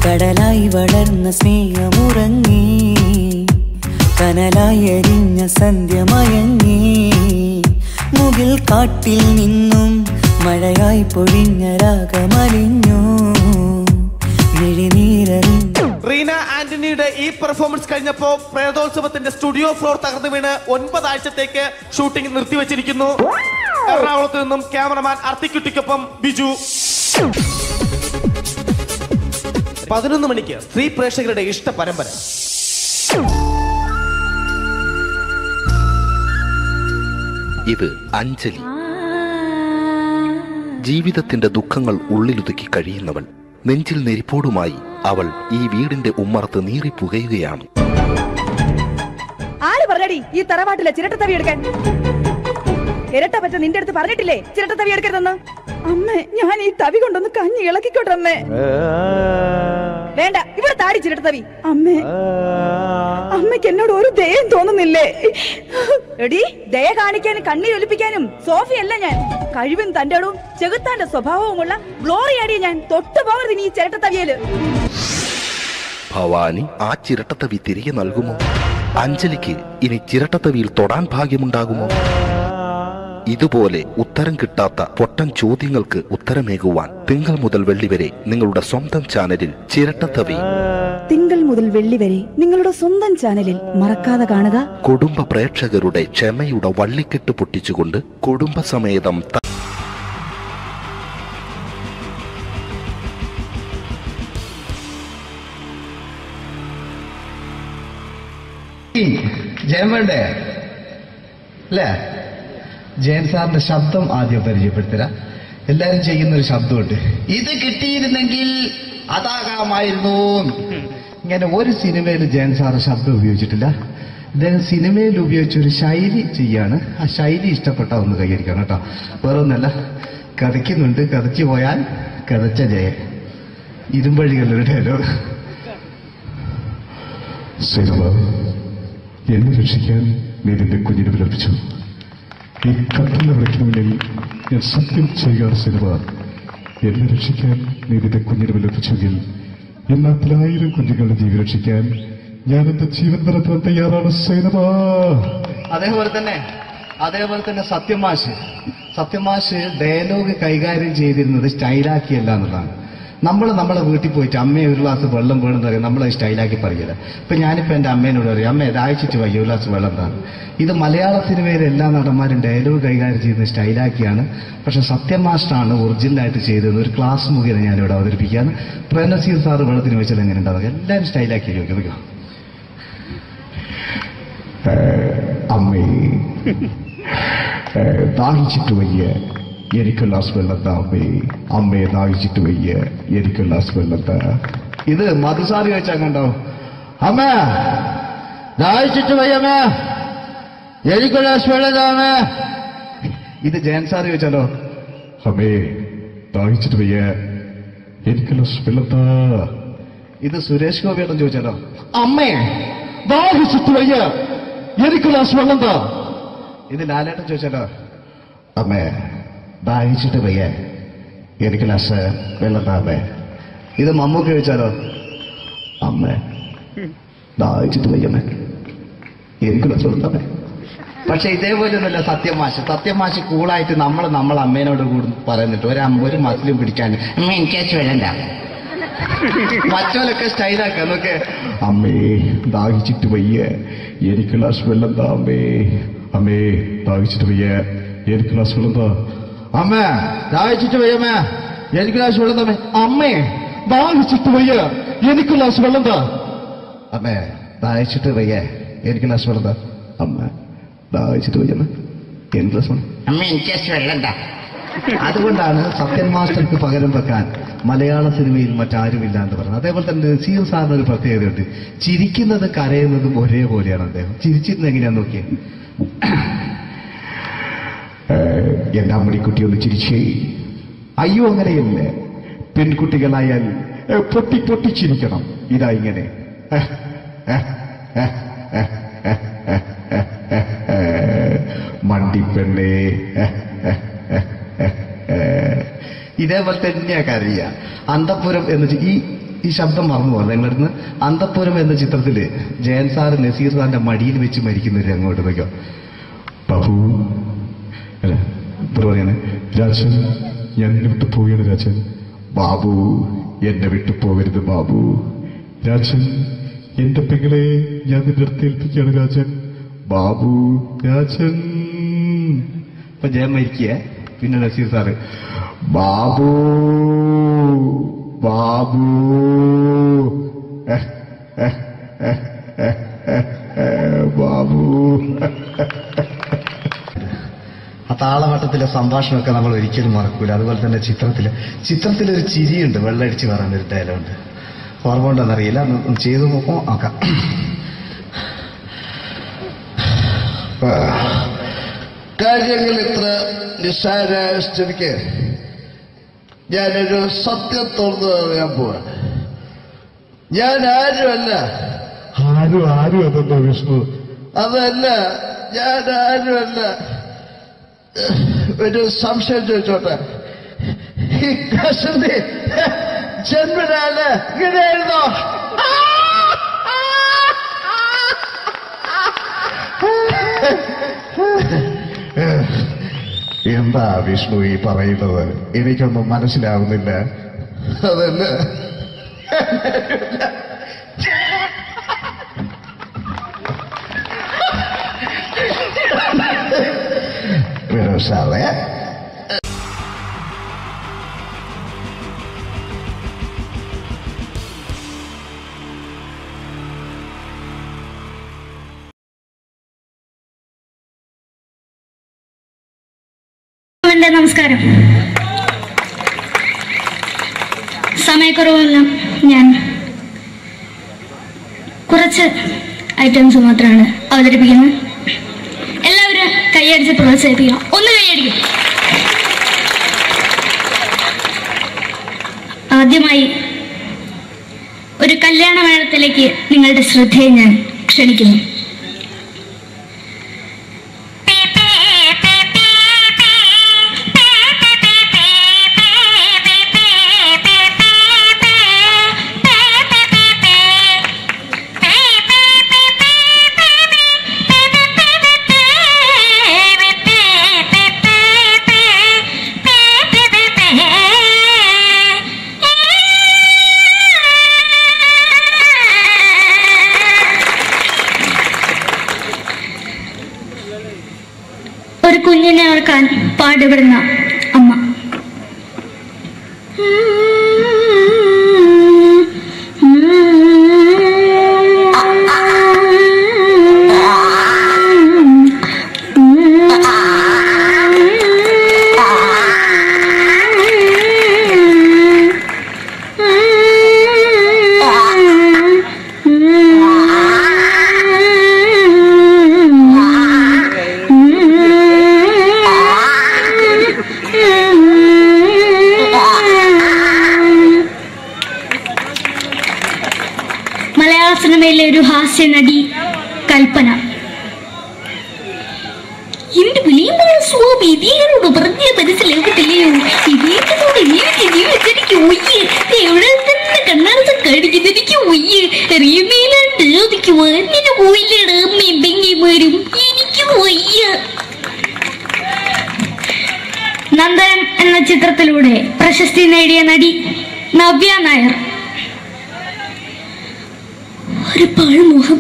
കടലായി വളർന്ന സ്നേഹമുറങ്ങി, കനലായി എരിഞ്ഞ സന്ധ്യ മയങ്ങി. മുകിൽ കാട്ടിൽ നിന്നും മഴയായി പൊഴിഞ്ഞ രാഗമലിഞ്ഞു, മിഴിനീരറിഞ്ഞു. റീന ആന്റണിയുടെ ഈ പെർഫോമൻസ് കഴിഞ്ഞപ്പോ പ്രേതോത്സവത്തിന്റെ സ്റ്റുഡിയോ ഫ്ലോർ തകർന്നു വീണ് 9 ആഴ്ചത്തേക്ക് ഷൂട്ടിംഗ് നിർത്തിവെച്ചിരിക്കുന്നു. എറണാകുളത്ത് നിന്നും ക്യാമറമാൻ അർത്തിക്കുട്ടിക്കൊപ്പം ബിജു. 11 മണിക്ക് സ്ത്രീ പ്രേക്ഷകരുടെ ഇഷ്ട പരമ്പര. ഇത് അഞ്ജലി. ജീവിതത്തിന്റെ ദുഃഖങ്ങൾ ഉള്ളിലൊതുക്കി കഴിയുന്നവൾ. നെഞ്ചിൽ നെരിപ്പോടുമായി അവൾ ഈ വീടിന്റെ ഉമ്മറത്ത് നീറിപ്പുകയുകയാണ്. ആര് പറഞ്ഞടി ഈ തറവാട്ടിലെ ചിരട്ടത്തവി എടുക്കാൻ? ഇരട്ട പറ്റ നിന്റെ അടുത്ത് പറഞ്ഞിട്ടില്ലേ ചിരട്ടത്തവി എടുക്കരുതെന്ന്? അമ്മേ, ഞാൻ ഈ തവി കൊണ്ടൊന്ന് കഞ്ഞി ഇളക്കിക്കോട്ടെ അമ്മേ. വേണ്ട, ഇവിടെ താടി ചിരട്ടത്തവി. അമ്മേ, അമ്മയ്ക്ക് എന്നോട് ഒരു ദയം തോന്നുന്നില്ലേ? എടി, ദയ കാണിക്കാനും കണ്ണീരൊലിപ്പിക്കാനും സോഫിയല്ല ഞാൻ. കഴിവും തന്റെ ഇടവും ചെകുത്താന്റെ സ്വഭാവവുമുള്ള ഗ്ലോറിയാടി ഞാൻ. തൊട്ടുപോകരുത് നീ ചിരട്ടത്തവിയല്. ഭവാനി ആ ചിരട്ടത്തവി തിരികെ നൽകുമോ? അഞ്ജലിക്ക് ഇനി ചിരട്ടത്തവിയിൽ തൊടാൻ ഭാഗ്യമുണ്ടാകുമോ? ഇതുപോലെ ഉത്തരം കിട്ടാത്ത പൊട്ടൻ ചോദ്യങ്ങൾക്ക് ഉത്തരമേകുവാൻ തിങ്കൾ മുതൽ വെള്ളി വരെ നിങ്ങളുടെ സ്വന്തം ചാനലിൽ ചിരട്ടത്തവി. തിങ്കൾ മുതൽ വെള്ളി വരെ നിങ്ങളുടെ സ്വന്തം ചാനലിൽ മറക്കാതെ കാണുക. കുടുംബ പ്രേക്ഷകരുടെ ക്ഷമയുടെ വള്ളിക്കെട്ട് പൊട്ടിച്ചുകൊണ്ട് കുടുംബസമേതം ജയൻ വേണ്ടേ അല്ലേ? ജയൻ സാറിന്റെ ശബ്ദം ആദ്യം പരിചയപ്പെടുത്തരാ. എല്ലാരും ചെയ്യുന്ന ഒരു ശബ്ദമുണ്ട്, ഇത് കിട്ടിയിരുന്നെങ്കിൽ അതാകാമായിരുന്നു. ഇങ്ങനെ ഒരു സിനിമയിൽ ജയൻ സാറ് ശബ്ദം ഉപയോഗിച്ചിട്ടില്ല. അദ്ദേഹം സിനിമയിൽ ഉപയോഗിച്ച ഒരു ശൈലി ചെയ്യാണ്. ആ ശൈലി ഇഷ്ടപ്പെട്ട ഒന്ന് കൈകരിക്കണം കേട്ടോ. വേറെ ഒന്നല്ല, കഥയ്ക്കുന്നുണ്ട്, കഥച്ചു പോയാൽ കഥച്ച ജയൻ. ഇരുമ്പഴികളുടെ ഡയലോഗ്. സിനിമ എന്നെ രക്ഷിക്കാൻ നീ നിന്റെ കുഞ്ഞിനെ വിലപിച്ചു. ഈ കട്ടലിന്റെ വിളക്കിന് മുന്നിൽ ഞാൻ സത്യം ചെയ്യുകയാണ്. സിനിമ എന്നെ രക്ഷിക്കാൻ നീ നിന്റെ കുഞ്ഞിനെ വിലപിച്ചെങ്കിൽ എന്നാൽ 1000 കുഞ്ഞുങ്ങളുടെ ജീവൻ രക്ഷിക്കാൻ ഞാൻ എന്റെ ജീവൻ നടത്താൻ തയ്യാറാണ് സിനിമ. അതേപോലെ തന്നെ സത്യമാഷ് ഡയലോഗ് കൈകാര്യം ചെയ്തിരുന്നത് സ്റ്റൈലാക്കിയല്ല എന്നുള്ളതാണ്. നമ്മളെ വീട്ടിൽ പോയിട്ട് അമ്മയെ ഒരു ഗ്ലാസ് വെള്ളം വേണമെന്ന് പറയും, നമ്മളത് സ്റ്റൈലാക്കി പറയില്ല. ഇപ്പൊ ഞാനിപ്പോ എന്റെ അമ്മേനോട് പറയും, അമ്മ ദാഹിച്ചിട്ട് വയ്യ ഒരു ഗ്ലാസ് വെള്ളം എന്താണ്. ഇത് മലയാള സിനിമയിലെ എല്ലാ നടന്മാരും ഡയലോഗ് കൈകാര്യം ചെയ്യുന്നത് സ്റ്റൈലാക്കിയാണ്. പക്ഷെ സത്യമാഷ്ടാണ് ഒറിജിനലായിട്ട് ചെയ്തത്. ഒരു ക്ലാസ് മുഖേന ഞാനിവിടെ അവതരിപ്പിക്കുകയാണ്. പ്രനസീർ സാറ് വെള്ളത്തിന് വെച്ചാൽ എങ്ങനെ ഉണ്ടാവുക? എല്ലാവരും സ്റ്റൈലാക്കി ചോദിക്കുക. അമ്മേ ദാഹിച്ചിട്ട് വയ്യ എനിക്ക് ഗ്ലാസ് വെള്ളം താ. അമ്മയെ ദാഹിച്ചിട്ട് വയ്യ എനിക്ക് ഗ്ലാസ് വെള്ളം താ. ഇത് മധുസാറി വെച്ചാൽ കണ്ടോ, അമ്മ ദാഹിച്ചിട്ട് വയ്യമ്മേ എനിക്ക് ഗ്ലാസ് വെള്ളം താമേ. ഇത് ജയൻ സാറി വെച്ചാലോ, അമ്മേ ദാഹിച്ചിട്ട് വയ്യ എനിക്ക് ഗ്ലാസ് വെള്ളം താ. ഇത് സുരേഷ് ഗോപിയോടും ചോദിച്ചാലോ, അമ്മേ ദാഹിച്ചിട്ട് വയ്യ എനിക്ക് ഗ്ലാസ് വെള്ളം താ. ഇത് ലാലേട്ടൻ ചോദിച്ചാലോ, അമ്മേ ദാഹിച്ചിട്ട് വയ്യ എനിക്ക് ഗ്ലാസ് വെള്ളം താ അമ്മേ. ഇത് മമ്മൂക്ക് ചോദിച്ചാലോ, അമ്മേ ദാഹിച്ചിട്ട് വയ്യമ്മേ എനിക്ക് ഗ്ലാസ് വെള്ളം താ. പക്ഷെ ഇതേപോലെ ഒന്നുമല്ല സത്യമാഷ് കൂളായിട്ട് നമ്മളെ അമ്മേനോട് കൂടി പറയുന്നിട്ട് ഒരു മസിലും പിടിക്കാൻ അമ്മ എനിക്ക് വേണ്ട. മറ്റോലൊക്കെ സ്റ്റൈലാക്കാം നോക്കെ. അമ്മേ ദാഹിച്ചിട്ട് വയ്യ എനിക്ക് ഗ്ലാസ് വെള്ളം താ. അമ്മേ ദാഹിച്ചിട്ട് വയ്യ എനിക്ക് ഗ്ലാസ് വെള്ളം താ. അമ്മ ദാഹിച്ചിട്ട് വയ്യമ്മേ എനിക്ക് ഗ്ലാസ് വെള്ളം താ. അമ്മേ ദാഹിച്ചിട്ട് വയ്യ എനിക്ക് ഗ്ലാസ് വെള്ളം താ. അമ്മേ ദാഹിച്ചിട്ട് വയ്യ എനിക്ക് ഗ്ലാസ് വെള്ളം താ. അമ്മ ദാഹിച്ചിട്ട് വയ്യമ്മ എനിക്ക് ഗ്ലാസ് വെള്ളം. അമ്മ എനിക്ക് വെള്ളം താ. അതുകൊണ്ടാണ് സത്യൻ മാസ്റ്റർക്ക് പകരം വെക്കാൻ മലയാള സിനിമയിൽ മറ്റാരുമില്ല എന്ന് പറഞ്ഞത്. അതേപോലെ തന്നെ നസീർ സാറിന് ഒരു പ്രത്യേകതയുണ്ട്, ചിരിക്കുന്നത് കരയുന്നതും ഒരേപോലെയാണ്. അദ്ദേഹം ചിരിച്ചിരുന്നത് എങ്ങനെയാന്ന് നോക്കിയേ. എന്റെ അമ്മടിക്കുട്ടി ഒന്ന് ചിരിച്ചേ. അയ്യോ അങ്ങനെയല്ല, പെൺകുട്ടികളായാൽ പൊട്ടി പൊട്ടിച്ചിരിക്കണം. ഇതാ ഇങ്ങനെ മണ്ടിപ്പെണ്ണേ. ഇതേപോലെ തന്നെയാ കരയ. അന്തപ്പുരം എന്ന ഈ ശബ്ദം മറന്നു പോകാം നിങ്ങളിരുന്ന്. അന്തപ്പുരം എന്ന ചിത്രത്തില് ജയൻ സാറ് നസീർ സാറിന്റെ മടിയിൽ വെച്ച് മരിക്കുന്നവര് അങ്ങോട്ട് നോക്കോ. ബാബു അല്ല പറയാണ്, രാജൻ ഞാൻ എന്നെ വിട്ടു പോവുകയാണ് രാജൻ. ബാബു എന്നെ വിട്ടു പോകരുത് ബാബു. രാജൻ എന്റെ പെങ്ങളെ ഞാൻ നിന്റെ അടുത്ത് ഏൽപ്പിക്കുകയാണ് രാജൻ. ബാബു രാജൻ. ഇപ്പൊ ജയൻ മരിക്കുക. പിന്നെ നസീർ സാറ് ബാബു ബാബു ബാബു. ആ താളവട്ടത്തിലെ സംഭാഷണമൊക്കെ നമ്മൾ ഒരിക്കലും മറക്കൂല. അതുപോലെ തന്നെ ചിത്രത്തിലൊരു ചിരിയുണ്ട്, വെള്ളടിച്ച് പറയുന്നൊരു ഡയലോഗുണ്ട്. ഓർമ്മ ഉണ്ടെന്നറിയില്ല, ഒന്ന് ചെയ്തു നോക്കാം. കാര്യങ്ങൾ ഇത്ര നിസ്സാരമായ സ്ഥിതിക്ക് ഞാനൊരു സത്യം തുറന്നു പറയാൻ പോവാ. ഞാൻ ആരുമല്ല. ആരും അതെന്താ വിഷ്ണു? അതല്ല, ഞാൻ ആരുമല്ല. ഒരു സംശയം ചോദിച്ചോട്ടെ, ഈ കസന്തി ജന്മനാല് ഇങ്ങനെയായിരുന്നോ? എന്താ വിഷ്ണു ഈ പറയുന്നത്? എനിക്കൊന്നും മനസ്സിലാവുന്നില്ല. അതല്ല, സാറേ എൻ്റെ നമസ്കാരം. സമയക്കുറവെല്ലാം ഞാൻ കുറച്ച് ഐറ്റംസ് മാത്രമാണ് അവതരിപ്പിക്കുന്നത്. എല്ലാവരും കൈയടിച്ച് പ്രോത്സാഹിപ്പിക്കണം. ഒന്ന് കൈയടിക്കും. ആദ്യമായി ഒരു കല്യാണമേളത്തിലേക്ക് നിങ്ങളുടെ ശ്രദ്ധയെ ഞാൻ ക്ഷണിക്കുന്നു. ഒരു കുഞ്ഞിനെ ഓർക്കാൻ പാടുപെടുന്ന അമ്മ. മലയാള സിനിമയിലെ ഒരു ഹാസ്യ നടി കൽപ്പന. എന്റെ വിളിയമ്പല സ്വാമി ഇതിനോട് പറഞ്ഞ മനസ്സിലാകത്തില്ലയോ? ഇതേറ്റോട് എനിക്ക് ജീവിച്ചെനിക്ക് ഒയ്യ് എവിടെ തന്നെ കണ്ണാടത്ത് കാണിക്കുന്ന എനിക്ക് ഒയ്യ് അറിയുന്നതിലാണ്ട് ചോദിക്ക് വന്നിന് പോയില്ലേടാ അമ്മയും പെങ്ങിമാരും എനിക്ക് ഒയ്യ. നന്ദനം എന്ന ചിത്രത്തിലൂടെ പ്രശസ്തി നേടിയ നടി നവ്യ നായർ. ഒരു പാഴ്മോഹം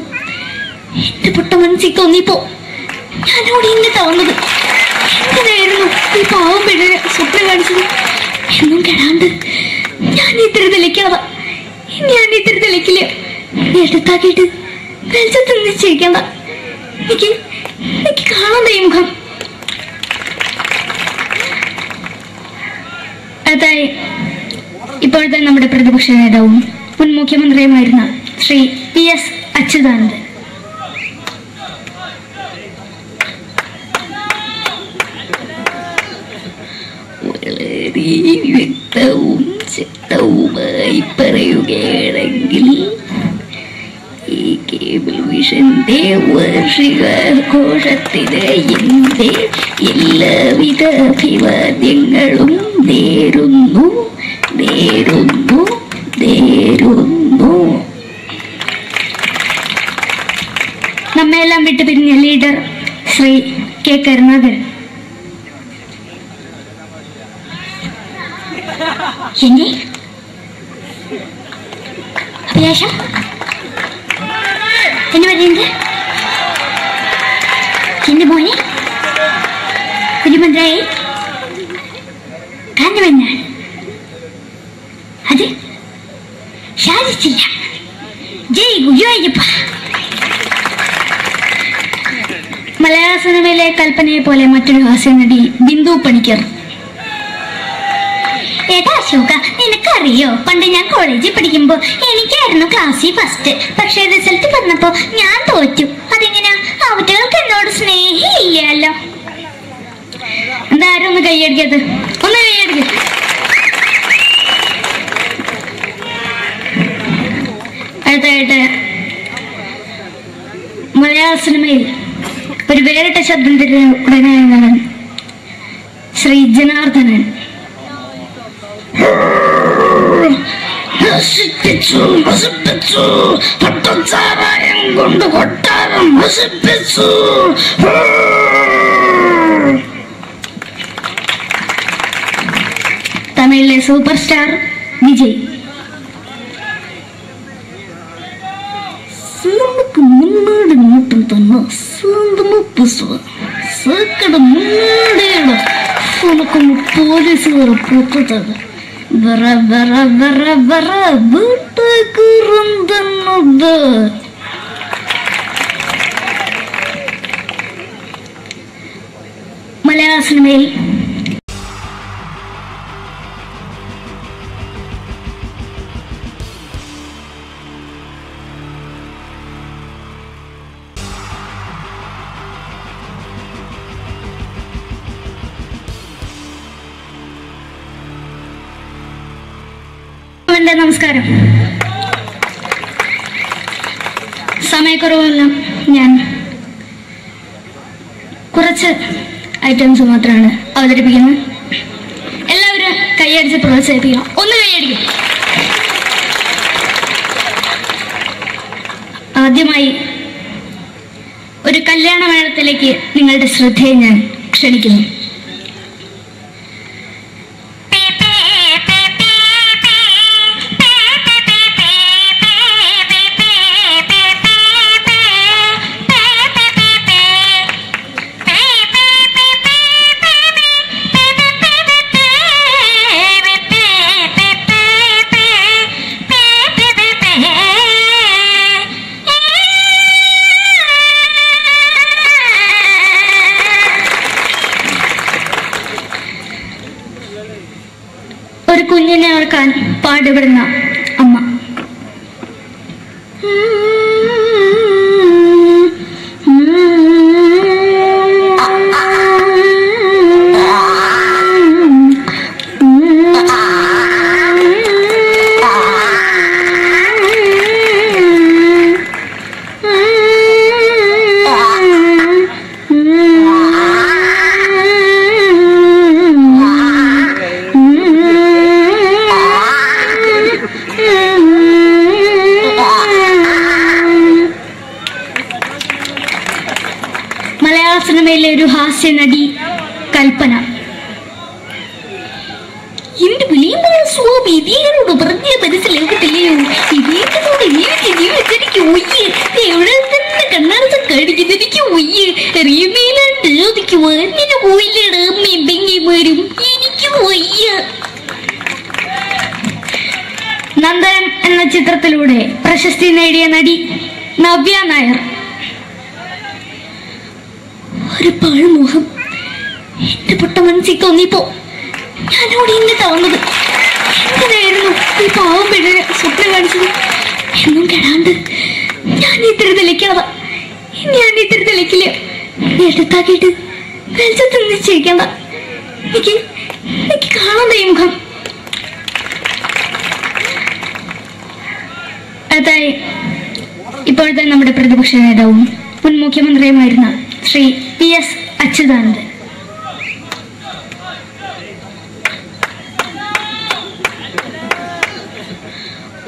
എന്റെ പൊട്ട മനസ്സിൽ തോന്നിയപ്പോ ഞാനോട് ഇങ്ങോട്ടാ വന്നത്. എന്തിനായിരുന്നു ഈ പാവം പെണ്ണിനെ സ്വപ്നം കാണിച്ചത്? എന്നും കെടാണ്ട് ഞാൻ ഇത്തിരി തെളിക്കാതെ ഞാൻ ഇത്തിരി തെളിക്കില്ല. എടുത്താക്കിയിട്ട് വെളിച്ചത്ത് നിശ്ചയിക്കണ്ട. എനിക്ക് കാണാൻ ഈ മുഖം. അതായി ഇപ്പോഴത്തെ നമ്മുടെ പ്രതിപക്ഷ നേതാവും മുൻ മുഖ്യമന്ത്രിയുമായിരുന്ന ശ്രീ PS അച്യുതാനന്ദൻ. വളരെ വ്യക്തവും ശക്തവുമായി പറയുകയാണെങ്കിൽ ഈ കേബിൾ വിഷന്റെ വാർഷികാഘോഷത്തിന് എന്റെ എല്ലാവിധ അഭിവാദ്യങ്ങളും നേരുന്നു നേരുന്നു നേരുന്നു. നമ്മയെല്ലാം വിട്ടുപിരിഞ്ഞ ലീഡർ ശ്രീ കെ കരുണാകരൻ. എന്നെ അഭിലാഷം എന്ന് പറയുന്നത് എന്റെ മോനെ തിരുമന്ത്രായി കാരണവെന്നാണ്. അത് സാധിച്ചില്ല. ജയ് ഗുരുവായൂരപ്പ. മലയാള സിനിമയിലെ കൽപ്പനയെ പോലെ മറ്റൊരു ഹാസ്യ നടി ബിന്ദു പണിക്കർ. ഏട്ടാ അശോക, നിനക്കറിയോ പണ്ട് ഞാൻ കോളേജിൽ പഠിക്കുമ്പോ എനിക്കായിരുന്നു ക്ലാസ്സിൽ ഫസ്റ്റ്. പക്ഷെ റിസൾട്ട് വന്നപ്പോ ഞാൻ തോറ്റു. അതെങ്ങനെയാ? അവറ്റകൾക്ക് എന്നോട് സ്നേഹമില്ലല്ലോ. എന്താരും ഒന്ന് കൈയടിക്കത്? ഒന്ന് കൈയടിക്ക. അടുത്തായിട്ട് മലയാള സിനിമയിൽ ഒരു വേറിട്ട ശബ്ദം ഉടനെയാണ് ശ്രീ ജനാർദ്ദനൻ. നശിപ്പിച്ചു നശിപ്പിച്ചു പട്ടച്ചാരായം കൊണ്ട് കൊട്ടാരം നശിപ്പിച്ചു. തമിഴിലെ സൂപ്പർ സ്റ്റാർ വിജയ്. നമുക്ക് മുന്നാടി നോട്ടം തന്നെ സ്വന്തമോ പുസ്തകം സക്കട മുന്നാടിയാണ് ഉനക്കൊന്ന് പോലീസുകാരെ പൊത്തത് വറ വറ വറ വറ വീട്ടേക്കുറന്തന്നത്. മലയാള സിനിമയിൽ എൻ്റെ നമസ്കാരം. സമയക്കുറവെല്ലാം ഞാൻ കുറച്ച് ഐറ്റംസ് മാത്രമാണ് അവതരിപ്പിക്കുന്നത്. എല്ലാവരും കൈയടിച്ച് പ്രോത്സാഹിപ്പിക്കണം. ഒന്ന് കൈയടിക്കും. ആദ്യമായി ഒരു കല്യാണ മേളത്തിലേക്ക് നിങ്ങളുടെ ശ്രദ്ധയെ ഞാൻ ക്ഷണിക്കുന്നു. ഒരു കുഞ്ഞിനെ ഓർക്കാൻ പാടുപെടുന്ന അമ്മ. മലയാള സിനിമയിലെ ഒരു ഹാസ്യ നടി കൽപ്പന. എന്റെ വിളിയമായ സ്വാമി ഇതിനോട് പറഞ്ഞ മനസ്സിലാകത്തില്ലയോ? ഇതേറ്റോട് എനിക്ക് ജീവിച്ചെനിക്ക് ഒയ്യ്, എവിടെ തന്നെ കണ്ണാർച്ച കടിക്കുന്നത് എനിക്ക് ഒയ്യ്, റിയമയിലാണ്ട് എനിക്ക് വന്നിട്ട് പോയില്ലേടാ അമ്മയും പെങ്ങിമാരും, എനിക്ക് വയ്യ. നന്ദനം എന്ന ചിത്രത്തിലൂടെ പ്രശസ്തി നേടിയ നടി നവ്യ നായർ. ഒരു പാഴ്മോഹം എന്റെ പൊട്ട മനസ്സിൽ തോന്നിയപ്പോ ഞാനോട് ഇന്നിട്ടാ വന്നത്. എന്തിനായിരുന്നു ഈ പാവം പെണ്ണിനെ സ്വപ്നം കാണിച്ചത്? എന്നും കെടാണ്ട് ഞാൻ ഇത്തിരി തെളിക്കാതെ ഞാൻ ഇത്തിരി തെളിക്കില്ല. എടുത്താക്കിയിട്ട് വെളിച്ചത്ത് നിശ്ചയിക്കണ്ട. എനിക്ക് കാണാൻ ഈ മുഖം. അതായി ഇപ്പോഴത്തെ നമ്മുടെ പ്രതിപക്ഷ നേതാവും മുൻ മുഖ്യമന്ത്രിയുമായിരുന്ന ശ്രീ PS അച്യുതാനന്ദൻ.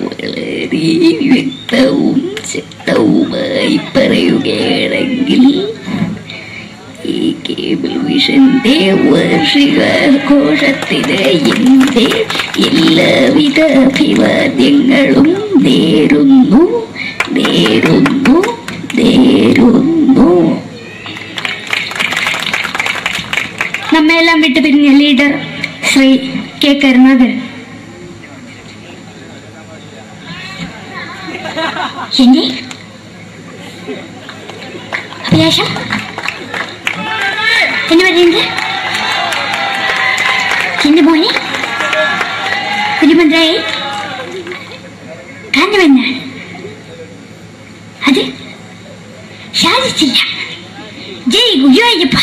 വളരെ വ്യക്തവും ശക്തവുമായി പറയുകയാണെങ്കിൽ ഈ കേബിൾ വിഷന്റെ വാർഷികാഘോഷത്തിന് എന്റെ എല്ലാവിധ അഭിവാദ്യങ്ങളും നേരുന്നു. നമ്മെല്ലാം വിട്ടുപിരിഞ്ഞ ലീഡർ ശ്രീ K. കരുണാകരൻ. എന്റെ അഭിലാഷം എന്ന് പറയുന്നത് എന്റെ മോനെ കുരുമന്ത്രായി കാണുമെന്നാണ്. അത് സാധിച്ചില്ല. ജയ് ഗുരുവായൂരപ്പ.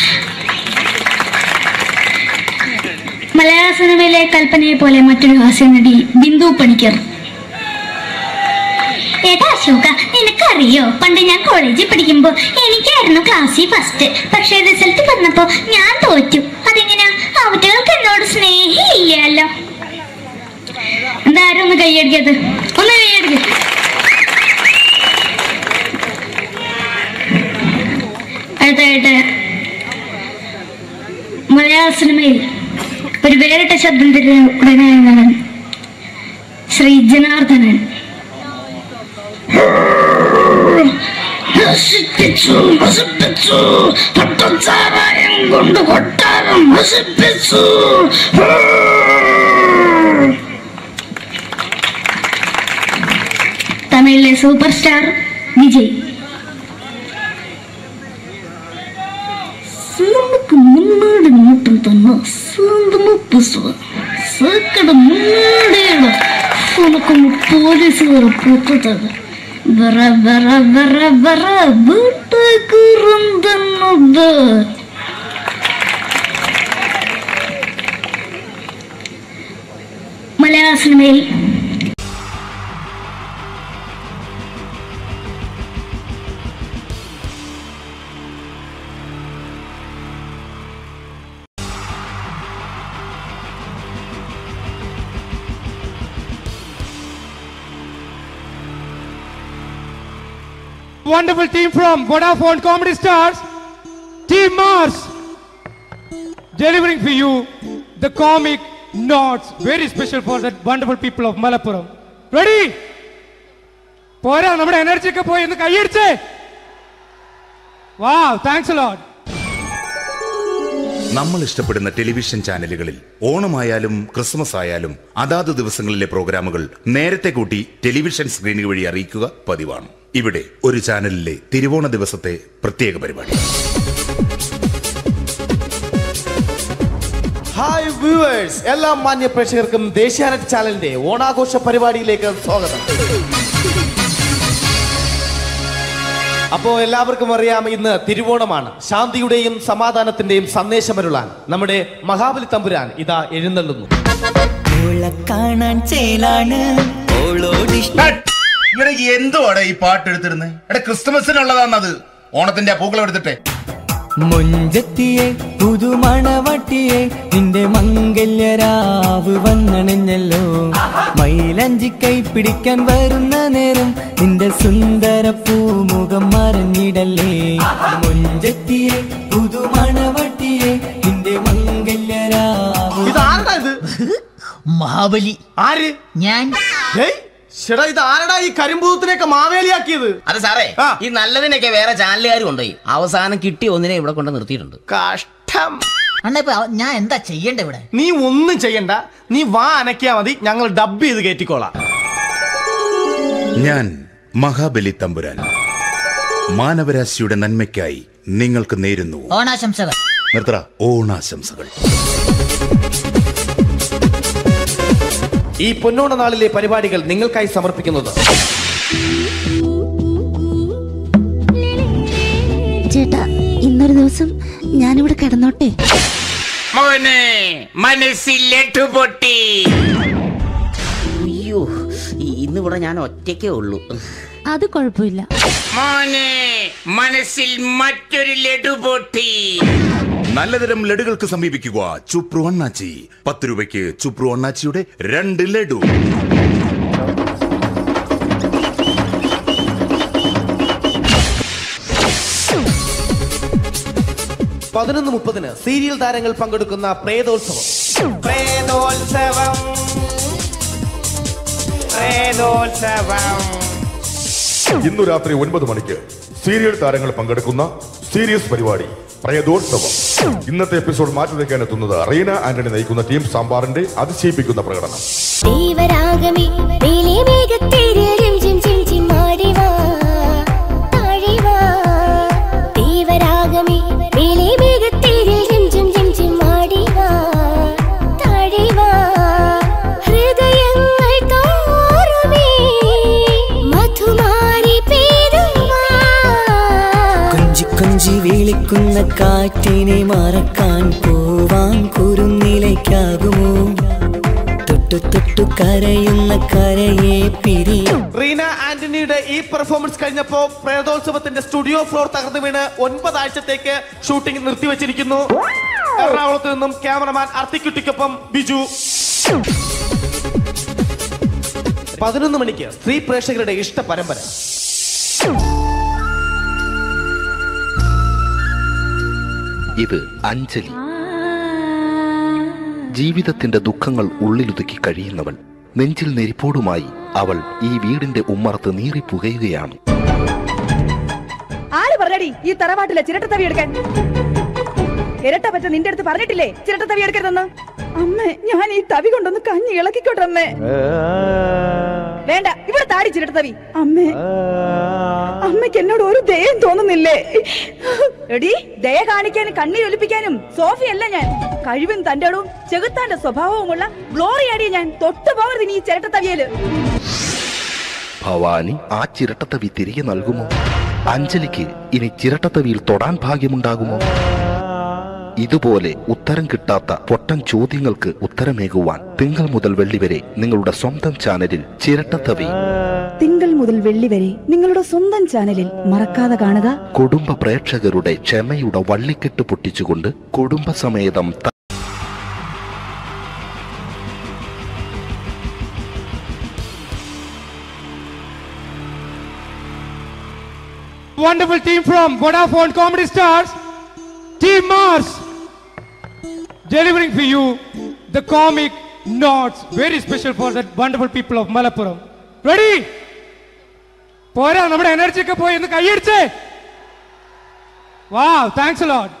മലയാള സിനിമയിലെ കൽപ്പനയെ പോലെ മറ്റൊരു ഹാസ്യ നടി ബിന്ദു പണിക്കർ. ഏതാ അശോക, നിനക്കറിയോ പണ്ട് ഞാൻ കോളേജിൽ പഠിക്കുമ്പോ എനിക്കായിരുന്നു ക്ലാസ്സിൽ ഫസ്റ്റ്. പക്ഷെ റിസൾട്ട് വന്നപ്പോ ഞാൻ തോറ്റു. അതെങ്ങനെയാ? അവറ്റകൾക്ക് എന്നോട് സ്നേഹമില്ലല്ലോ. എന്താരും ഒന്ന് കൈയടിക്കത്? ഒന്ന് കൈയടിക്ക. അടുത്തായിട്ട് മലയാള സിനിമയിൽ ഒരു വേറിട്ട ശബ്ദത്തിന്റെ ഉടനാണ് ശ്രീ ജനാർദ്ദനൻ. കൊണ്ട് കൊട്ടാരം നശിപ്പിച്ചു. തമിഴിലെ സൂപ്പർ സ്റ്റാർ വിജയ്. നമുക്ക് മുന്നോടി നോട്ടം തന്നെ സ്വന്തമോ പുസ്തകം സക്കട മുന്നോടിയാണ് ഉനക്കൊന്ന് പോലീസുകാർ പൊട്ടത് വറ വറ വറ വറ വീട്ടുകുറുന്നത്. മലയാള സിനിമയിൽ wonderful team from Vodafone Comedy Stars, Team Mars, delivering for you the comic notes, very special for the wonderful people of Malappuram. Ready? പോരാ, നമ്മുടെ എനർജി ഒക്കെ പോയി ഒന്ന് കൈയടിച്ചേ. Wow, thanks a lot. നമ്മൾ ഇഷ്ടപ്പെടുന്ന ടെലിവിഷൻ ചാനലുകളിൽ ഓണമായാലും ക്രിസ്മസ് ആയാലും അതാത് ദിവസങ്ങളിലെ പ്രോഗ്രാമുകൾ നേരത്തെ കൂട്ടി ടെലിവിഷൻ സ്ക്രീനുകൾ വഴി അറിയിക്കുക പതിവാണ്. ഇവിടെ ഒരു ചാനലിലെ തിരുവോണ ദിവസത്തെ പ്രത്യേക പരിപാടി. ഹായ് വ്യൂവേഴ്സ്, എല്ലാ മാന്യ പ്രേക്ഷകർക്കും ദേശീയാനെറ്റ് ചാനലിന്റെ ഓണാഘോഷ പരിപാടിയിലേക്ക് സ്വാഗതം. അപ്പോ എല്ലാവർക്കും അറിയാം, ഇന്ന് തിരുവോണമാണ്. ശാന്തിയുടെയും സമാധാനത്തിന്റെയും സന്ദേശമരുളാൻ നമ്മുടെ മഹാബലി തമ്പുരാൻ ഇതാ എഴുന്നള്ളുന്നു. എന്തുവാടെ ഈ പാട്ട് എടുത്തിരുന്നത്? ക്രിസ്മസിനുള്ളതാണത്, ഓണത്തിന്റെ പൂക്കളം എടുത്തിട്ടെ. മുഞ്ചത്തിയെ പുതുമണവട്ടിയെ നിന്റെ മംഗല്യരാവ് വന്നണഞ്ഞല്ലോ. മൈലഞ്ചി കൈ പിടിക്കാൻ വരുന്ന നേരം നിന്റെ സുന്ദര പൂമുഖം മറഞ്ഞിടല്ലേ. മുഞ്ചത്തിയെ പുതുമണവട്ടിയെ നിന്റെ മംഗല്യരാവ്. ഇതാരടാ ഇത്? മഹാബലി. ആര്? ഞാൻ. ചേട്ടാ, ഇത് ആരടാ ഈ കരിമ്പൂത്തിനെയൊക്കെ മാവേലിയാക്കിയത്? അത് സാറേ, ഈ നല്ലതിനൊക്കെ വേറെ ചാനലുകാർ കൊണ്ടുപോയി അവസാനം കിട്ടി ഒന്നിനെ ഇവിടെ കൊണ്ട് നിർത്തിയിട്ടുണ്ട്. കഷ്ടം. അണ്ണ ഇപ്പൊ ഞാൻ എന്താ ചെയ്യണ്ട ഇവിടെ? നീ ഒന്നും ചെയ്യണ്ട, നീ വാ അനക്കിയാ മതി, ഞങ്ങൾ ഡബ് ചെയ്ത് കയറ്റിക്കോളാം. ഞാൻ മഹാബലി തമ്പുരാൻ മാനവരാശിയുടെ നന്മയ്ക്കായി നിങ്ങൾക്ക് നേരുന്നു ഓണാശംസകൾ. നിർത്തറ, ഓണാശംസകൾ. ഈ പൊന്നോണ നാളിലെ പരിപാടികൾ നിങ്ങൾക്കായി സമർപ്പിക്കുന്നത് ചേട്ടാ, ഇന്നൊരു ദിവസം ഞാനിവിടെ കിടന്നോട്ടെ. മോനെ മനസ്സിലെട്ടു പൊട്ടി. അയ്യോ, ഇന്നിവിടെ ഞാൻ ഒറ്റയ്ക്കേ ഉള്ളൂ. അത് കുഴപ്പമില്ല. മോനെ മനസ്സിൽ മറ്റൊരു ലഡു പൊട്ടി. നല്ലതരം ലഡുകൾക്ക് സമീപിക്കുക ചുപ്രു അണ്ണാച്ചി. 10 രൂപയ്ക്ക് ചുപ്രു അണ്ണാച്ചിയുടെ 2 ലഡു. (11:30) സീരിയൽ താരങ്ങൾ പങ്കെടുക്കുന്ന പ്രേതോത്സവം. പ്രേതോത്സവം, പ്രേതോത്സവം. ഇന്നു രാത്രി 9 മണിക്ക് സീരിയൽ താരങ്ങൾ പങ്കെടുക്കുന്ന സീരിയസ് പരിപാടി പ്രേതോത്സവം. ഇന്നത്തെ എപ്പിസോഡ് മാറ്റി വയ്ക്കാൻ എത്തുന്നത് റീന ആന്റണി നയിക്കുന്ന ടീം സാമ്പാറിന്റെ അതിശയിപ്പിക്കുന്ന പ്രകടനം. കൊഞ്ചി വിളിക്കുന്ന കാറ്റിനെ മറക്കാൻ പോവാൻ കുറുനിലയ്ക്കാകുമോ? തൊട്ടു തൊട്ടു കരയുന്ന കരയെ പിരിയും. റീന ആന്റണിയുടെ ഈ പെർഫോമൻസ് കഴിഞ്ഞപ്പോ പ്രേതോത്സവത്തിന്റെ സ്റ്റുഡിയോ ഫ്ലോർ തകർന്നു വീണ് 9 ആഴ്ചത്തേക്ക് ഷൂട്ടിംഗ് നിർത്തിവെച്ചിരിക്കുന്നു. എറണാകുളത്ത് നിന്നും ക്യാമറമാൻ അർത്തിക്കുട്ടിക്കൊപ്പം ബിജു. 11 മണിക്ക് സ്ത്രീ പ്രേക്ഷകരുടെ ഇഷ്ട പരമ്പര. ഇത് അഞ്ജലി. ജീവിതത്തിന്റെ ദുഃഖങ്ങൾ ഉള്ളിലുതുക്കി കഴിയുന്നവൾ. നെഞ്ചിൽ നെരിപ്പോടുമായി അവൾ ഈ വീടിന്റെ ഉമ്മറത്ത് നീറിപ്പുകയുകയാണ്. ആര് പറഞ്ഞടി ഈ തറവാട്ടിലെ ചിരട്ടത്തവി എടുക്കാൻ? ഇരട്ട പറ്റ നിന്റെ അടുത്ത് പറഞ്ഞിട്ടില്ലേ ചിരട്ടത്തവി എടുക്കരുതെന്ന്? അമ്മേ, ഞാൻ ഈ തവി കൊണ്ടൊന്ന് കഞ്ഞി ഇളക്കിക്കോട്ടെ അമ്മേ. വേണ്ട, ഇവിടെ താടി ചിരട്ടത്തവി. അമ്മേ, അമ്മയ്ക്ക് എന്നോട് ഒരു ദയം തോന്നുന്നില്ലേ? എടി, ദയ കാണിക്കാനും കണ്ണീരൊലിപ്പിക്കാനും സോഫിയല്ല ഞാൻ. കഴിവും തന്റെ ഇടവും ചെകുത്താന്റെ സ്വഭാവവുമുള്ള ഗ്ലോറിയാടിയ ഞാൻ. തൊട്ടുപോകരുത് നീ ചിരട്ടത്തവിയല്. ഭവാനി ആ ചിരട്ടത്തവി തിരികെ നൽകുമോ? അഞ്ജലിക്ക് ഇനി ചിരട്ടത്തവിയിൽ തൊടാൻ ഭാഗ്യമുണ്ടാകുമോ? ഇതുപോലെ ഉത്തരം കിട്ടാത്ത പൊട്ടൻ ചോദ്യങ്ങൾക്ക് ഉത്തരമേകുവാൻ തിങ്കൾ മുതൽ വെള്ളി വരെ നിങ്ങളുടെ സ്വന്തം ചാനലിൽ ചിരട്ടത്തവി. തിങ്കൾ മുതൽ വെള്ളി വരെ നിങ്ങളുടെ സ്വന്തം ചാനലിൽ മറക്കാതെ കാണുക. കുടുംബ പ്രേക്ഷകരുടെ ക്ഷമയുടെ വള്ളിക്കെട്ട് പൊട്ടിച്ചുകൊണ്ട് കുടുംബസമേതം wonderful team from Vodafone Comedy Stars, Team Mars, delivering for you the comic notes, very special for the wonderful people of Malappuram. Ready? പോരാ, നമ്മുടെ എനർജി ഒക്കെ പോയി ഒന്ന് കൈയടിച്ചേ. Wow, thanks a lot.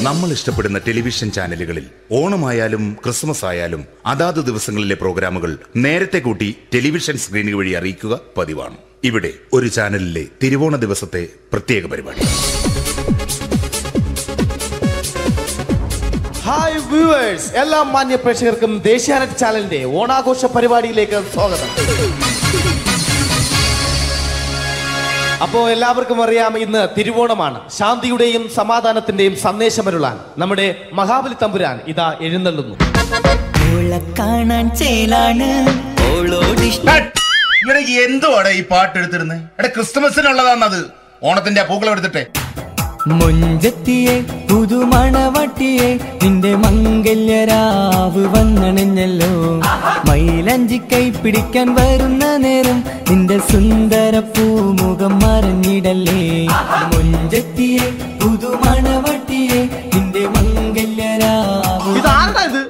നമ്മൾ ഇഷ്ടപ്പെടുന്ന ടെലിവിഷൻ ചാനലുകളിൽ ഓണമായാലും ക്രിസ്മസ് ആയാലും അതാത് ദിവസങ്ങളിലെ പ്രോഗ്രാമുകൾ നേരത്തെ കൂട്ടി ടെലിവിഷൻ സ്ക്രീനുകൾ വഴി അറിയിക്കുക പതിവാണ്. ഇവിടെ ഒരു ചാനലിലെ തിരുവോണ ദിവസത്തെ പ്രത്യേക പരിപാടി. ഹായ് വ്യൂവേഴ്സ്, എല്ലാ മാന്യ പ്രേക്ഷകർക്കും ദേശീയാനെറ്റ് ചാനലിന്റെ ഓണാഘോഷ പരിപാടിയിലേക്ക് സ്വാഗതം. അപ്പോ എല്ലാവർക്കും അറിയാം, ഇന്ന് തിരുവോണമാണ്. ശാന്തിയുടെയും സമാധാനത്തിന്റെയും സന്ദേശമരുളാൻ നമ്മുടെ മഹാബലി തമ്പുരാൻ ഇതാ എഴുന്നള്ളുന്നു. എന്തുവാടെ ഈ പാട്ട് എടുത്തിരുന്നത്? ക്രിസ്മസിനുള്ളതാണത്. ഓണത്തിന്റെ പൂക്കളം എടുത്തിട്ടെ. മുഞ്ചത്തിയെ പുതുമണവട്ടിയെ നിന്റെ മംഗല്യരാവ് വന്നണഞ്ഞല്ലോ. മൈലഞ്ചി കൈ പിടിക്കാൻ വരുന്ന നേരം നിന്റെ സുന്ദര പൂമുഖം മറഞ്ഞിടല്ലേ. മുഞ്ചത്തിയെ പുതുമണവട്ടിയെ നിന്റെ മംഗല്യരാവ്. ഇതാരത്?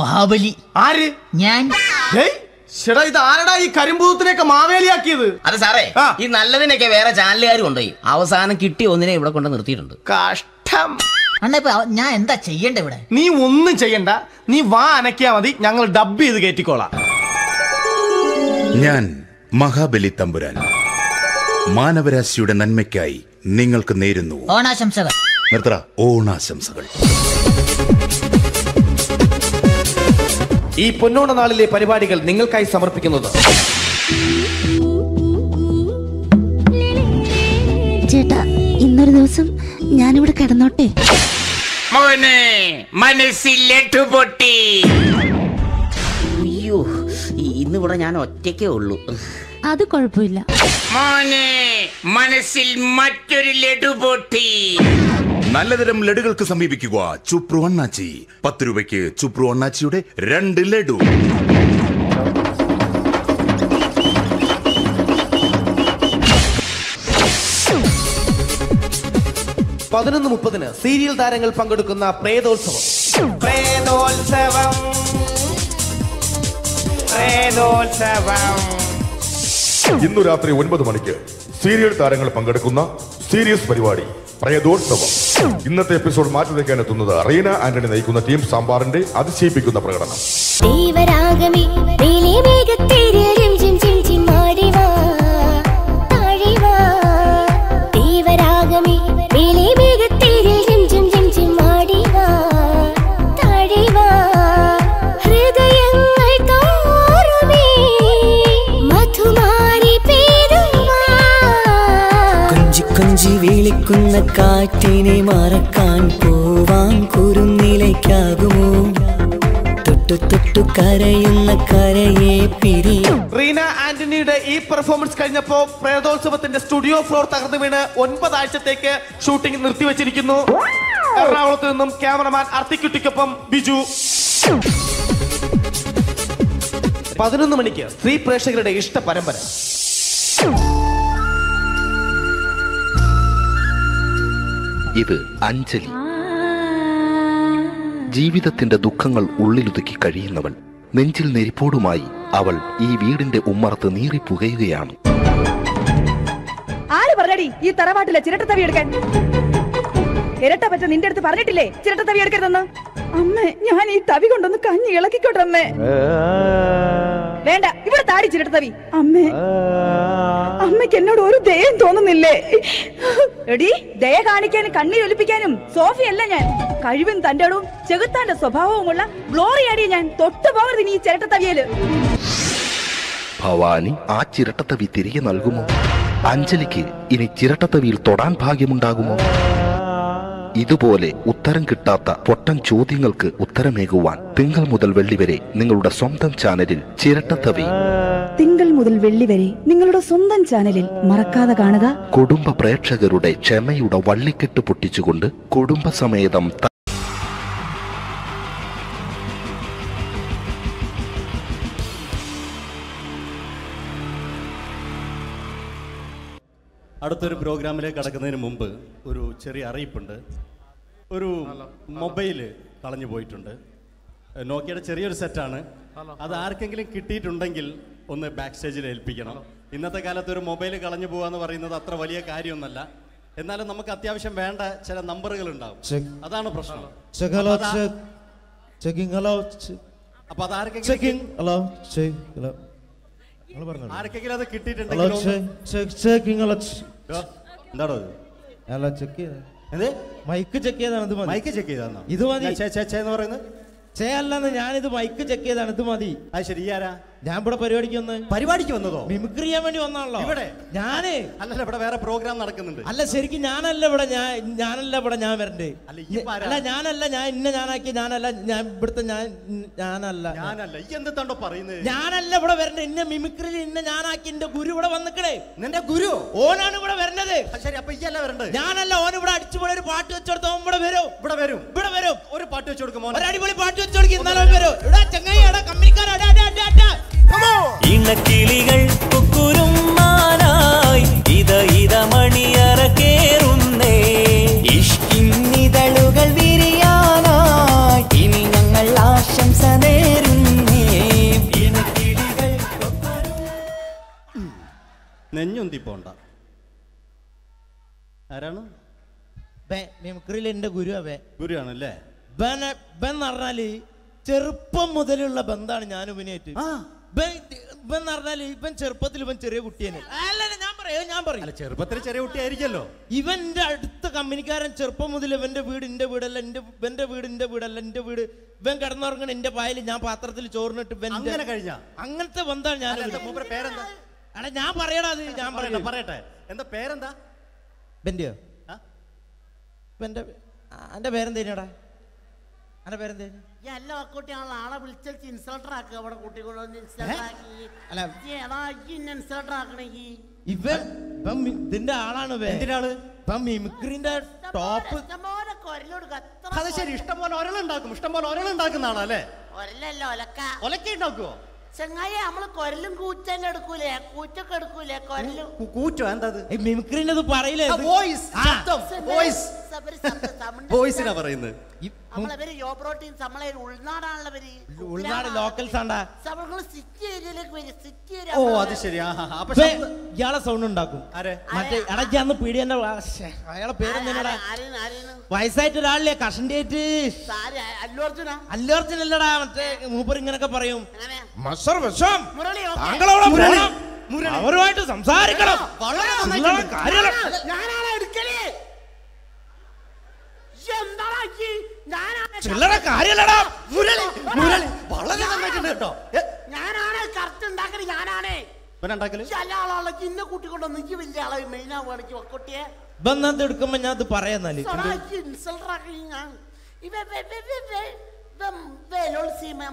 മഹാബലി. ആര്? ഞാൻ. ചേട്ടാ, ഇത് ആരടാ ഈ കരിമ്പൂത്തിനെയൊക്കെ മാവേലിയാക്കിയത്? അതെ സാറേ, ഈ നല്ലതിനൊക്കെ വേറെ ചാനലുകാർ കൊണ്ടുപോയി അവസാനം കിട്ടി ഒന്നിനെ ഇവിടെ കൊണ്ട് നിർത്തിയിട്ടുണ്ട്. കഷ്ടം. അണ്ണ ഇപ്പൊ ഞാൻ എന്താ ചെയ്യണ്ട ഇവിടെ? നീ ഒന്നും ചെയ്യണ്ട, നീ വാ അനക്കിയാ മതി, ഞങ്ങൾ ഡബ് ചെയ്ത് കയറ്റിക്കോളാം. ഞാൻ മഹാബലി തമ്പുരാൻ മാനവരാശിയുടെ നന്മയ്ക്കായി നിങ്ങൾക്ക് നേരുന്നു ഓണാശംസകൾ. നിർത്തറ. ഓണാശംസകൾ. ഈ പൊന്നോണ നാളിലെ പരിപാടികൾ നിങ്ങൾക്കായി സമർപ്പിക്കുന്നത് ചേട്ടാ, ഇന്നൊരു ദിവസം ഞാനിവിടെ കിടന്നോട്ടെ. മോനെ മനസ്സിലെട്ടു പൊട്ടി. അയ്യോ, ഇന്നിവിടെ ഞാൻ ഒറ്റയ്ക്കേ ഉള്ളൂ. അത് കുഴപ്പമില്ല. മോനെ മനസ്സിൽ മറ്റൊരു ലഡു പൊട്ടി. നല്ലതരം ലഡുകൾക്ക് സമീപിക്കുക ചുപ്രു അണ്ണാച്ചി. 10 രൂപയ്ക്ക് ചുപ്രു അണ്ണാച്ചിയുടെ 2 ലഡു. $11:30 സീരിയൽ താരങ്ങൾ പങ്കെടുക്കുന്ന പ്രേതോത്സവം. പ്രേതോത്സവം, പ്രേതോത്സവം. ഇന്നു രാത്രി 9 മണിക്ക് സീരിയൽ താരങ്ങൾ പങ്കെടുക്കുന്ന സീരിയസ് പരിപാടി പ്രേതോത്സവം. ഇന്നത്തെ എപ്പിസോഡ് മാറ്റി വയ്ക്കാൻ എത്തുന്നത് റീന ആന്റണി നയിക്കുന്ന ടീം സാമ്പാറിന്റെ അതിശയിപ്പിക്കുന്ന പ്രകടനം. കൊഞ്ചി വിളിക്കുന്ന കാറ്റിനെ മറക്കാൻ പോവാൻ കുരുന്നിലേക്കാകുമോ. തൊട്ടു തൊട്ടു കരയുന്ന കരയെ പിരിയും. റീന ആന്റണിയുടെ ഈ പെർഫോമൻസ് കഴിഞ്ഞപ്പോ പ്രേതോത്സവത്തിന്റെ സ്റ്റുഡിയോ ഫ്ലോർ തകർന്നു വീണ് 9 ആഴ്ചത്തേക്ക് ഷൂട്ടിംഗ് നിർത്തിവെച്ചിരിക്കുന്നു. എറണാകുളത്ത് നിന്നും ക്യാമറമാൻ അർത്തിക്കുട്ടിക്കൊപ്പം ബിജു. 11 മണിക്ക് സ്ത്രീ പ്രേക്ഷകരുടെ ഇഷ്ട പരമ്പര. ഇത് അഞ്ജലി. ജീവിതത്തിന്റെ ദുഃഖങ്ങൾ ഉള്ളിലൊതുക്കി കഴിയുന്നവൾ. നെഞ്ചിൽ നെരിപ്പോടുമായി അവൾ ഈ വീടിന്റെ ഉമ്മറത്ത് നീറിപ്പുകയുകയാണ്. ആര് പറഞ്ഞടി ഈ തറവാട്ടിലെ ചിരട്ട തവി എടുക്കാൻ? ഇരട്ട പറ്റ നിന്റെ അടുത്ത് പറഞ്ഞിട്ടില്ലേ ചിരട്ട തവി എടുക്കരുതെന്ന്? അമ്മേ, ഞാൻ ഈ തവി കൊണ്ടൊന്ന് കഞ്ഞി ഇളക്കിക്കോട്ടെ അമ്മേ. വേണ്ട, ഇവിടെ താടി ചിരട്ട തവി. അമ്മേ, അമ്മയ്ക്ക് എന്നോട് ഒരു ദയം തോന്നുന്നില്ലേ? എടി, ദയ കാണിക്കാനും കണ്ണീരൊലിപ്പിക്കാനും സോഫിയല്ല ഞാൻ. കഴിവും തന്റെടും ചെകുത്താന്റെ സ്വഭാവവുമുള്ള ഗ്ലോറിയാടിയ ഞാൻ. തൊട്ടു പോകരുത് നീ ചിരട്ട തവിയല്. ഭവാനി ആ ചിരട്ടത്തവി തിരികെ നൽകുമോ? അഞ്ജലിക്ക് ഇനി ചിരട്ടത്തവിയിൽ തൊടാൻ ഭാഗ്യമുണ്ടാകുമോ? ഇതുപോലെ ഉത്തരം കിട്ടാത്ത പൊട്ടൻ ചോദ്യങ്ങൾക്ക് ഉത്തരമേകുവാൻ തിങ്കൾ മുതൽ വെള്ളി വരെ നിങ്ങളുടെ സ്വന്തം ചാനലിൽ ചിരട്ടത്തവി. തിങ്കൾ മുതൽ വെള്ളി വരെ നിങ്ങളുടെ സ്വന്തം ചാനലിൽ മറക്കാതെ കാണുക. കുടുംബ പ്രേക്ഷകരുടെ ക്ഷമയുടെ വള്ളിക്കെട്ട് പൊട്ടിച്ചുകൊണ്ട് കുടുംബസമേതം അടുത്തൊരു പ്രോഗ്രാമിലേക്ക് കടക്കുന്നതിന് മുമ്പ് ഒരു ചെറിയ അറിയിപ്പുണ്ട്. ഒരു മൊബൈൽ കളഞ്ഞു പോയിട്ടുണ്ട്. നോക്കിയുടെ ചെറിയൊരു സെറ്റാണ്. അത് ആർക്കെങ്കിലും കിട്ടിയിട്ടുണ്ടെങ്കിൽ ഒന്ന് ബാക്ക് സ്റ്റേജിൽ ഏൽപ്പിക്കണം. ഇന്നത്തെ കാലത്ത് ഒരു മൊബൈൽ കളഞ്ഞു പോകാന്ന് പറയുന്നത് അത്ര വലിയ കാര്യമൊന്നുമല്ല. എന്നാലും നമുക്ക് അത്യാവശ്യം വേണ്ട ചില നമ്പറുകൾ ഉണ്ടാവും. അതാണ് പ്രശ്നം. അപ്പൊ അത് ആർക്കെങ്കിലും അത് കിട്ടിയിട്ടുണ്ടെങ്കിൽ എന്താണോ മൈക്ക് ചെക്ക് ചെയ്താണ്. മൈക്ക് ചെക്ക് ചെയ്താണോ ഇത് മതി എന്ന് പറയുന്നത്? അല്ലെന്ന് ഞാനിത് മൈക്ക് ചെക്ക് ചെയ്താണ്. ഇത് മതി. അത് ശരി. ആരാ? ഞാൻ ഇവിടെ പരിപാടിക്ക് വന്നതോ? മിമിക്രി ചെയ്യാൻ വേണ്ടി വന്നാണല്ലോ ഇവിടെ. ഞാന് അല്ലല്ല, ഇവിടെ വേറെ പ്രോഗ്രാം നടക്കുന്നുണ്ട്. അല്ല ശരിക്കും ഞാനല്ല ഇവിടെ. ഞാൻ വരണ്ടേ? അല്ല ഞാനല്ല. ഞാൻ ഞാനാക്കി. ഞാനല്ല. ഞാൻ ഇവിടുത്തെ ഞാനല്ല. എന്തെത്താണ്ടോ പറയുന്നത്? ഞാനല്ല ഇവിടെ വരണ്ടേ. ഇന്ന മിമിക്രിയിൽ ഞാനാക്കി. എന്റെ ഗുരു ഇവിടെ വന്നിക്കണേ. നിന്റെ ഗുരു ഓനാണ് ഇവിടെ വരേണ്ടത്. ശരി, അപ്പൊ ഈ അല്ല വരണ്ടത്? ഞാനല്ല. ഓൻ ഇവിടെ അടിച്ചുപോലെ ഒരു പാട്ട് വെച്ചെടുത്തോ. ഇവിടെ വരും. ഒരു പാട്ട് വെച്ചു കൊടുക്കും. ഒരു അടിപൊളി പാട്ട് വെച്ചു കൊടുക്കും. ഇന്നലെ വരും. ഇവിടെ ചങ്ങായി കമ്പനിക്കാരാ. ഇണക്കിളികൾ കുക്കുരുമാനായി ഇത മണിയറ കേറുന്നേ. ഇഷ്കിന്നിതളുകൾ വിരിയാനായി ഇനി ഞങ്ങൾ ആശംസ നേരുന്നേ. ഇണക്കിളികൾ നെഞ്ഞുന്തി പോണ്ട. ആരാണ്? മിമിക്രിയിൽ എന്റെ ഗുരു. ഗുരുവാണല്ലേ? പറഞ്ഞാല് ചെറുപ്പം മുതലുള്ള ബന്ധാണ് ഞാൻ ഇവനായിട്ട്. ഇവൻ പറഞ്ഞാല് ഇവൻ ചെറുപ്പത്തിൽ ഇവൻ ചെറിയ കുട്ടിയാണ്. ഞാൻ പറയും ചെറുപ്പത്തിൽ ചെറിയ കുട്ടിയായിരിക്കല്ലോ. ഇവന്റെ അടുത്ത കമ്പനിക്കാരൻ ചെറുപ്പം മുതൽ ഇവന്റെ വീട് എന്റെ വീടല്ല. ഇവന്റെ വീട് എന്റെ വീടല്ല. എന്റെ വീട് ഇവൻ കിടന്നുറങ്ങണ എന്റെ പായല് ഞാൻ പാത്രത്തിൽ ചോറിനിട്ട് അങ്ങനത്തെ ബന്ധാണ് ഞാൻ. പേരെന്താ? അല്ല ഞാൻ പറയടാ. അത് ഞാൻ പറയട്ടെ. എന്താ പേരെന്താ? ബെന്റിയോ? എന്റെ പേരെന്തേനാടാ? എന്റെ പേരെന്തേനു? എല്ലാ കുട്ടിയാണല്ലോ ആളെ വിളിച്ചാൽ ഇൻസൾട്ടർ ആക്കുക. അവിടെ കുട്ടികളൊന്ന് ഇൻസൾട്ടർ ആക്കണെങ്കി ഇതിന്റെ ആളാണ്. മിമിക്രിന്റെ ടോപ്പ്. അത് ശരി. ഇഷ്ടംപോലെ ഒരളുണ്ടാക്കും. ഇഷ്ടംപോലെ ഒരളുണ്ടാക്കുന്ന ആളല്ലേ? ഒരലല്ല, ഒലക്ക ഉണ്ടാക്കുവോ? ചെങ്ങായി നമ്മള് കൊരലും കൂറ്റല്ല എടുക്കൂലേ? കൂറ്റൊക്കെ എടുക്കൂലേ? കൊരലും കൂറ്റോ? എന്താ മിമിക്രിന്റെ പറയില്ലേ? വോയിസിനാ പറയുന്നത്. നമ്മളവര് യോപ്രോട്ടീൻ നമ്മളെ ഉൾനാടാണല്ലോ. ഉൾനാട് ലോക്കൽസ് ആണ്ടാ. സിറ്റി ഏരിയയിലേക്ക് വരും. City area. ഓ അത് ശരി. ഇയാളെ സൗണ്ട് ഉണ്ടാക്കും. മറ്റേ ഇടയ്ക്കാന്ന് പീടിയന്റെ അയാളെ പേരെന്താ? വയസ്സായിട്ട് ഒരാളില്ലേ? കഷന്റെ ആയിട്ട് അല്ലു അർജുൻ അല്ലടാ. മറ്റേ മൂപ്പർ ഇങ്ങനൊക്കെ പറയും. അവരുമായിട്ട് സംസാരിക്കണം. ചില്ലറ കാര്യല്ലടാ. വളരെ നന്നായിട്ടുണ്ട് കേട്ടോ. ഞാനാണ് കറക്റ്റ് ഉണ്ടാക്കല്. ഞാനാണ് ഇന്ന കൂട്ടിക്കൊണ്ടോ നീ വലിയ ആളെ മെയിൻ ആവുകയാണെങ്കിൽ ഒക്കൊട്ടിയെ ബന്ധം എടുക്കുമ്പോ ഞാൻ അത് പറയാന്നാല്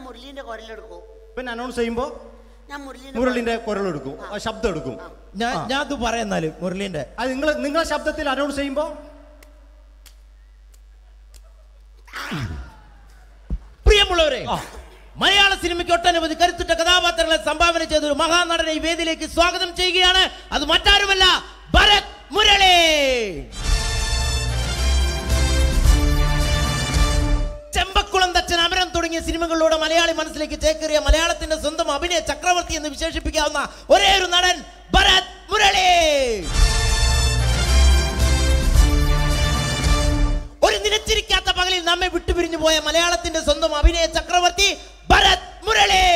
മുരളീന്റെ കുരലെടുക്കും. പിന്നെ അനൗൺസ് ചെയ്യുമ്പോ ഞാൻ മുരളിന്റെ കുരലെടുക്കും, ശബ്ദം എടുക്കും. ഞാൻ അത് പറയാന്നാല് മുരളീന്റെ അത് നിങ്ങളെ ശബ്ദത്തിൽ അനൗൺസ് ചെയ്യുമ്പോ പ്രിയമുള്ളവരെ, മലയാള സിനിമയ്ക്ക് ഒട്ടനവധി കരുത്തുറ്റ കഥാപാത്രങ്ങളെ സംഭാവന ചെയ്ത ഒരു മഹാനടനെ ഈ വേദിയിലേക്ക് സ്വാഗതം ചെയ്യുകയാണ്. അത് മറ്റാരുമല്ല, ഭരത് മുരളി. ചെമ്പക്കുളം തച്ചൻ, അമരം തുടങ്ങിയ സിനിമകളിലൂടെ മലയാളി മനസ്സിലേക്ക് ചേക്കേറിയ മലയാളത്തിന്റെ സ്വന്തം അഭിനയ ചക്രവർത്തി എന്ന് വിശേഷിപ്പിക്കാവുന്ന ഒരേ ഒരു നടൻ ഭരത് മുരളി. ഒരു നിലച്ചിരിക്കാത്ത പകലിൽ നമ്മെ വിട്ടുപിരിഞ്ഞു പോയ മലയാളത്തിന്റെ സ്വന്തം അഭിനയ ചക്രവർത്തി ഭരത് മുരളി.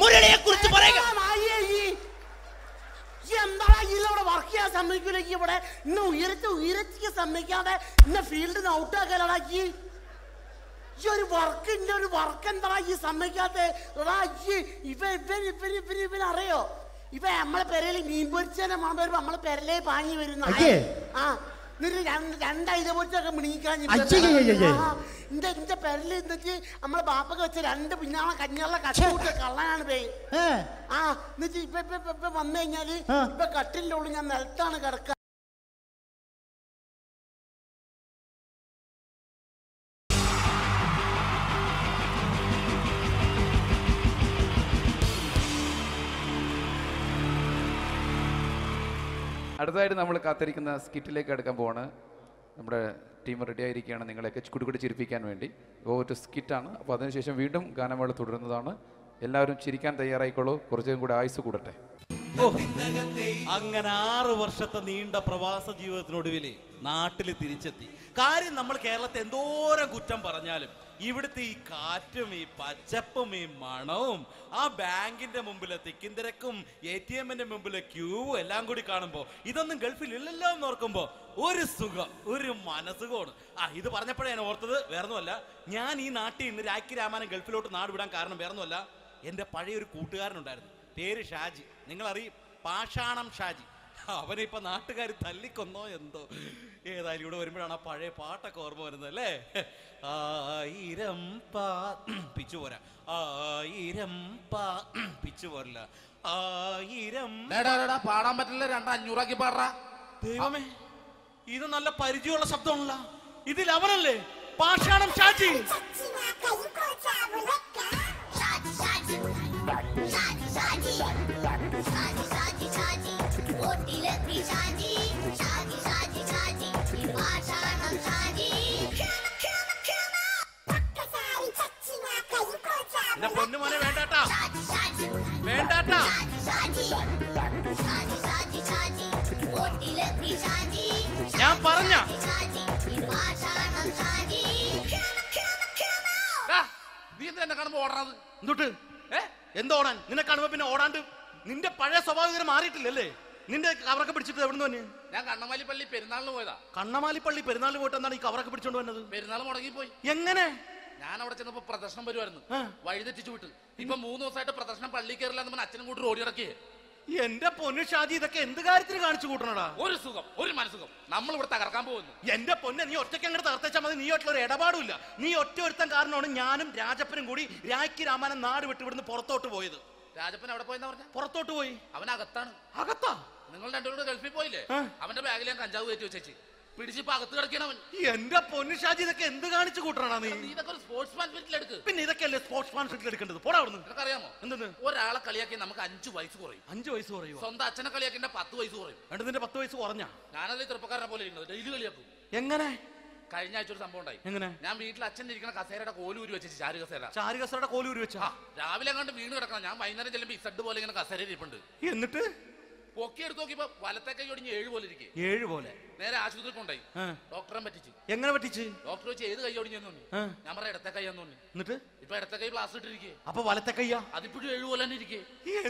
മുരളിയെ കുറിച്ച് പറയുക. വർക്ക് ചെയ്യാൻ സമ്മതിക്കൂലേക്ക് ഇവിടെ ഇന്ന് ഉയരത്തിക്ക് സമ്മതിക്കാതെ ഇന്ന് ഫീൽഡിൽ നിന്ന് ഔട്ടാക്കലാക്കി ഈ ഒരു വർക്ക് എന്താ ഈ സമ്മതിക്കാത്ത ഇവനറിയോ? ഇവ നമ്മളെ പെരയിൽ മീൻ പൊരിച്ചതിനെ മണം വരുമ്പോ നമ്മളെ പെരലേ പാഞ്ഞു വരുന്ന രണ്ടൈല പൊരിച്ചൊക്കെ മിണിക്കാൻ എന്റെ പെരല് എന്നിട്ട് നമ്മളെ ബാപ്പൊക്കെ വെച്ച രണ്ട് പിന്നാളെ കഞ്ഞുള്ള കട്ടുകൂട്ട കള്ളനാണ് പേ. എന്നിട്ട് ഇപ്പൊ വന്നു കഴിഞ്ഞാല് ഇപ്പൊ കട്ടിലിന്റെ ഉള്ളിൽ ഞാൻ നിലത്താണ് കിടക്കുക. അടുത്തതായിട്ട് നമ്മൾ കാത്തിരിക്കുന്ന സ്കിറ്റിലേക്ക് എടുക്കാൻ പോവാണ്. നമ്മുടെ ടീം റെഡി ആയിരിക്കുകയാണ് നിങ്ങളെയൊക്കെ കുടുകുടി ചിരിപ്പിക്കാൻ വേണ്ടി. ഒരു സ്കിറ്റാണ്. അപ്പോൾ അതിനുശേഷം വീണ്ടും ഗാനമേള തുടരുന്നതാണ്. എല്ലാവരും ചിരിക്കാൻ തയ്യാറായിക്കോളൂ. കുറച്ചും കൂടെ ആയുസ് കൂടട്ടെ. അങ്ങനെ 6 വർഷത്തെ നീണ്ട പ്രവാസ ജീവിതത്തിനൊടുവിൽ നാട്ടിൽ തിരിച്ചെത്തി. കാര്യം നമ്മൾ കേരളത്തെ എന്തോരം കുറ്റം പറഞ്ഞാലും ഇവിടുത്തെ ഈ കാറ്റും ഈ പച്ചപ്പും ഈ മണവും ആ ബാങ്കിന്റെ മുമ്പിലെ തിക്കും തിരക്കും ATM-ന്റെ മുമ്പിലെ ക്യൂവും എല്ലാം കൂടി കാണുമ്പോൾ ഇതൊന്നും ഗൾഫിൽ ഇല്ലല്ലോ എന്ന് ഓർക്കുമ്പോൾ ഒരു സുഖം, ഒരു മനസുഖമാണ്. ഇത് പറഞ്ഞപ്പോഴേ ഞാൻ ഓർത്തത് വേറൊന്നുമല്ല, ഞാൻ ഈ നാട്ടിൽ നിന്ന് രാഖി രാമാനം ഗൾഫിലോട്ട് നാട് വിടാൻ കാരണം വേറൊന്നുമല്ല, എൻ്റെ പഴയൊരു കൂട്ടുകാരനുണ്ടായിരുന്നു, പേര് ഷാജി. നിങ്ങളറിയും, പാഷാണം ഷാജി. അവനിപ്പോ നാട്ടുകാർ തല്ലിക്കൊന്നോ എന്തോ. ഏതായാലും ഇവിടെ വരുമ്പോഴാണ് ആ പഴയ പാട്ടൊക്കെ ഓർമ്മ വരുന്നത് അല്ലേ. 1000 പിച്ചു പോരാ, 1000 പിച്ചു പോരില്ല, 1000 പാടാൻ പറ്റില്ല, 200 പാടാ. ദൈവമേ, ഇത് നല്ല പരിചയമുള്ള ശബ്ദമാണല്ലോ. ഇതിൽ അവനല്ലേ പാഷാണം ഷാജി? പൊന്നുമോനെ വേണ്ടാട്ടാ, വേണ്ടാട്ടാ. ഞാൻ പറഞ്ഞ നീ എന്താ കാണുമ്പോ ഓടാത്? എന്തൊട്ട് എന്തോടാൻ? നിന്നെ കാണുമ്പോ പിന്നെ ഓടാണ്ട് നിന്റെ പഴയ സ്വഭാവം മാറിയിട്ടില്ലല്ലേ? നിന്റെ കവറൊക്കെ പിടിച്ചിട്ട് എവിടെ നിന്ന്? ഞാൻ കണ്ണമാലിപ്പള്ളി പെരുന്നാളിന് പോയതാ. കണ്ണമാലിപ്പള്ളി പെരുന്നാളിന് പോയിട്ട് എന്താണ് ഈ കവറൊക്കെ പിടിച്ചോണ്ട് വന്നത്? പെരുന്നാൾ മുടങ്ങിപ്പോയി. എങ്ങനെ? ഞാൻ അവിടെ ചെന്നപ്പോ പ്രദർശനം വരുമായിരുന്നു, വഴിതെറ്റിച്ചു വിട്ട്. ഇപ്പൊ 3 ദിവസമായിട്ട് പ്രദർശനം പള്ളി കയറില്ല എന്ന് അച്ഛനും കൂട്ടി ഓടി നടക്കിയേ. എന്റെ പൊന്നു ഷാജി, ഇതൊക്കെ എന്ത് കാര്യത്തിന് കാണിച്ചു കൂട്ടണടാ? ഒരു സുഖം, ഒരു മനസുഖം. നമ്മൾ ഇവിടെ തകർക്കാൻ പോകുന്നു. എന്റെ പൊന്നെ, നീ ഒറ്റയ്ക്ക് അങ്ങോട്ട് തകർത്തേച്ചാൽ മതി. നീ ഒറ്റ ഒരു ഇടപാടില്ല. നീ ഒറ്റ ഒരുത്തൻ കാരണമാണ് ഞാനും രാജപ്പനും കൂടി രാഖി രാമാനം നാട് വിട്ട് ഇവിടുന്ന് പുറത്തോട്ട് പോയത്. രാജപ്പൻ എവിടെ പോയെന്നാ പറഞ്ഞ? പുറത്തോട്ട് പോയി. അവനകത്താണ്. അകത്താ? നിങ്ങൾ രണ്ടുപേരും ഗൾഫിൽ പോയില്ലേ? അവന്റെ ബാഗിൽ ഞാൻ കഞ്ചാവ് കയറ്റി വെച്ചേച്ച് പിടിച്ചിപ്പോ അകത്ത് കിടക്കണവൻ. എന്റെ പൊന്നു ഷാജി, ഇതൊക്കെ എന്ത് കാണിച്ചു കൂട്ടണ നീ? ഇതൊക്കെ ഒരു സ്പോർട്സ്മാൻ സ്പിരിറ്റിൽ എടുക്ക്. പിന്നെ ഇതൊക്കെയല്ലേ സ്പോർട്സ്മാൻ സ്പിരിറ്റിൽ എടുക്കേണ്ടത്? പോടാ അവിടുന്ന്. നിനക്കറിയാമോ എന്തെന്ന്? ഒരാളെ കളിയാക്കി നമുക്ക് 5 വയസ്സ് കുറയും. 5 വയസ്സ് കുറയും? സ്വന്തം അച്ഛനെ കളിയാക്കി 10 വയസ്സ് കുറയും. എന്നിട്ട് നിന്റെ 10 വയസ്സ് കുറഞ്ഞ? ഞാനത് ചെറുപ്പക്കാരനെ പോലെ ഇരിക്കുന്നത്, ഡെയിലി കളിയാക്കും. എങ്ങനെ? കഴിഞ്ഞ ആഴ്ച ഒരു സംഭവം ഉണ്ടായി. എങ്ങനെ? ഞാൻ വീട്ടിൽ അച്ഛൻ ഇരിക്കുന്ന കസേരയുടെ കോലൂരി വെച്ചു. ചാരുകസേരയുടെ കോലൂരി വെച്ചാ? രാവിലെ കണ്ട് വീണ് കിടക്കണം. ഞാൻ വൈകുന്നേരം ചെല്ലുമ്പോ ഇസഡ് പോലെ ഇങ്ങനെ കസേര ഇരിപ്പുണ്ട്. എന്നിട്ട് പൊക്കി എടുത്ത് നോക്കിയപ്പോ വലത്തെ കൈ ഒടിഞ്ഞ് 7 പോലെ ഇരിക്കും. 7 പോലെ? നേരെ ആശുപത്രി കൊണ്ടായി. ഡോക്ടറെ പറ്റിച്ചു. എങ്ങനെ പറ്റിച്ച്? ഡോക്ടർ വെച്ച് ഏത് കൈ ഒടിഞ്ഞെന്ന് തോന്നി. ഞാൻ പറയാം ഇടത്തെ കൈ എന്ന് തോന്നി. എന്നിട്ട് ഇപ്പൊ ഇടത്തെ കൈ പ്ലാസ്റ്റർ ഇട്ടിരിക്കേ. അപ്പൊ വലത്തെ കയ്യാ? അതിപ്പോഴും 7 പോലെ തന്നെ ഇരിക്കേ.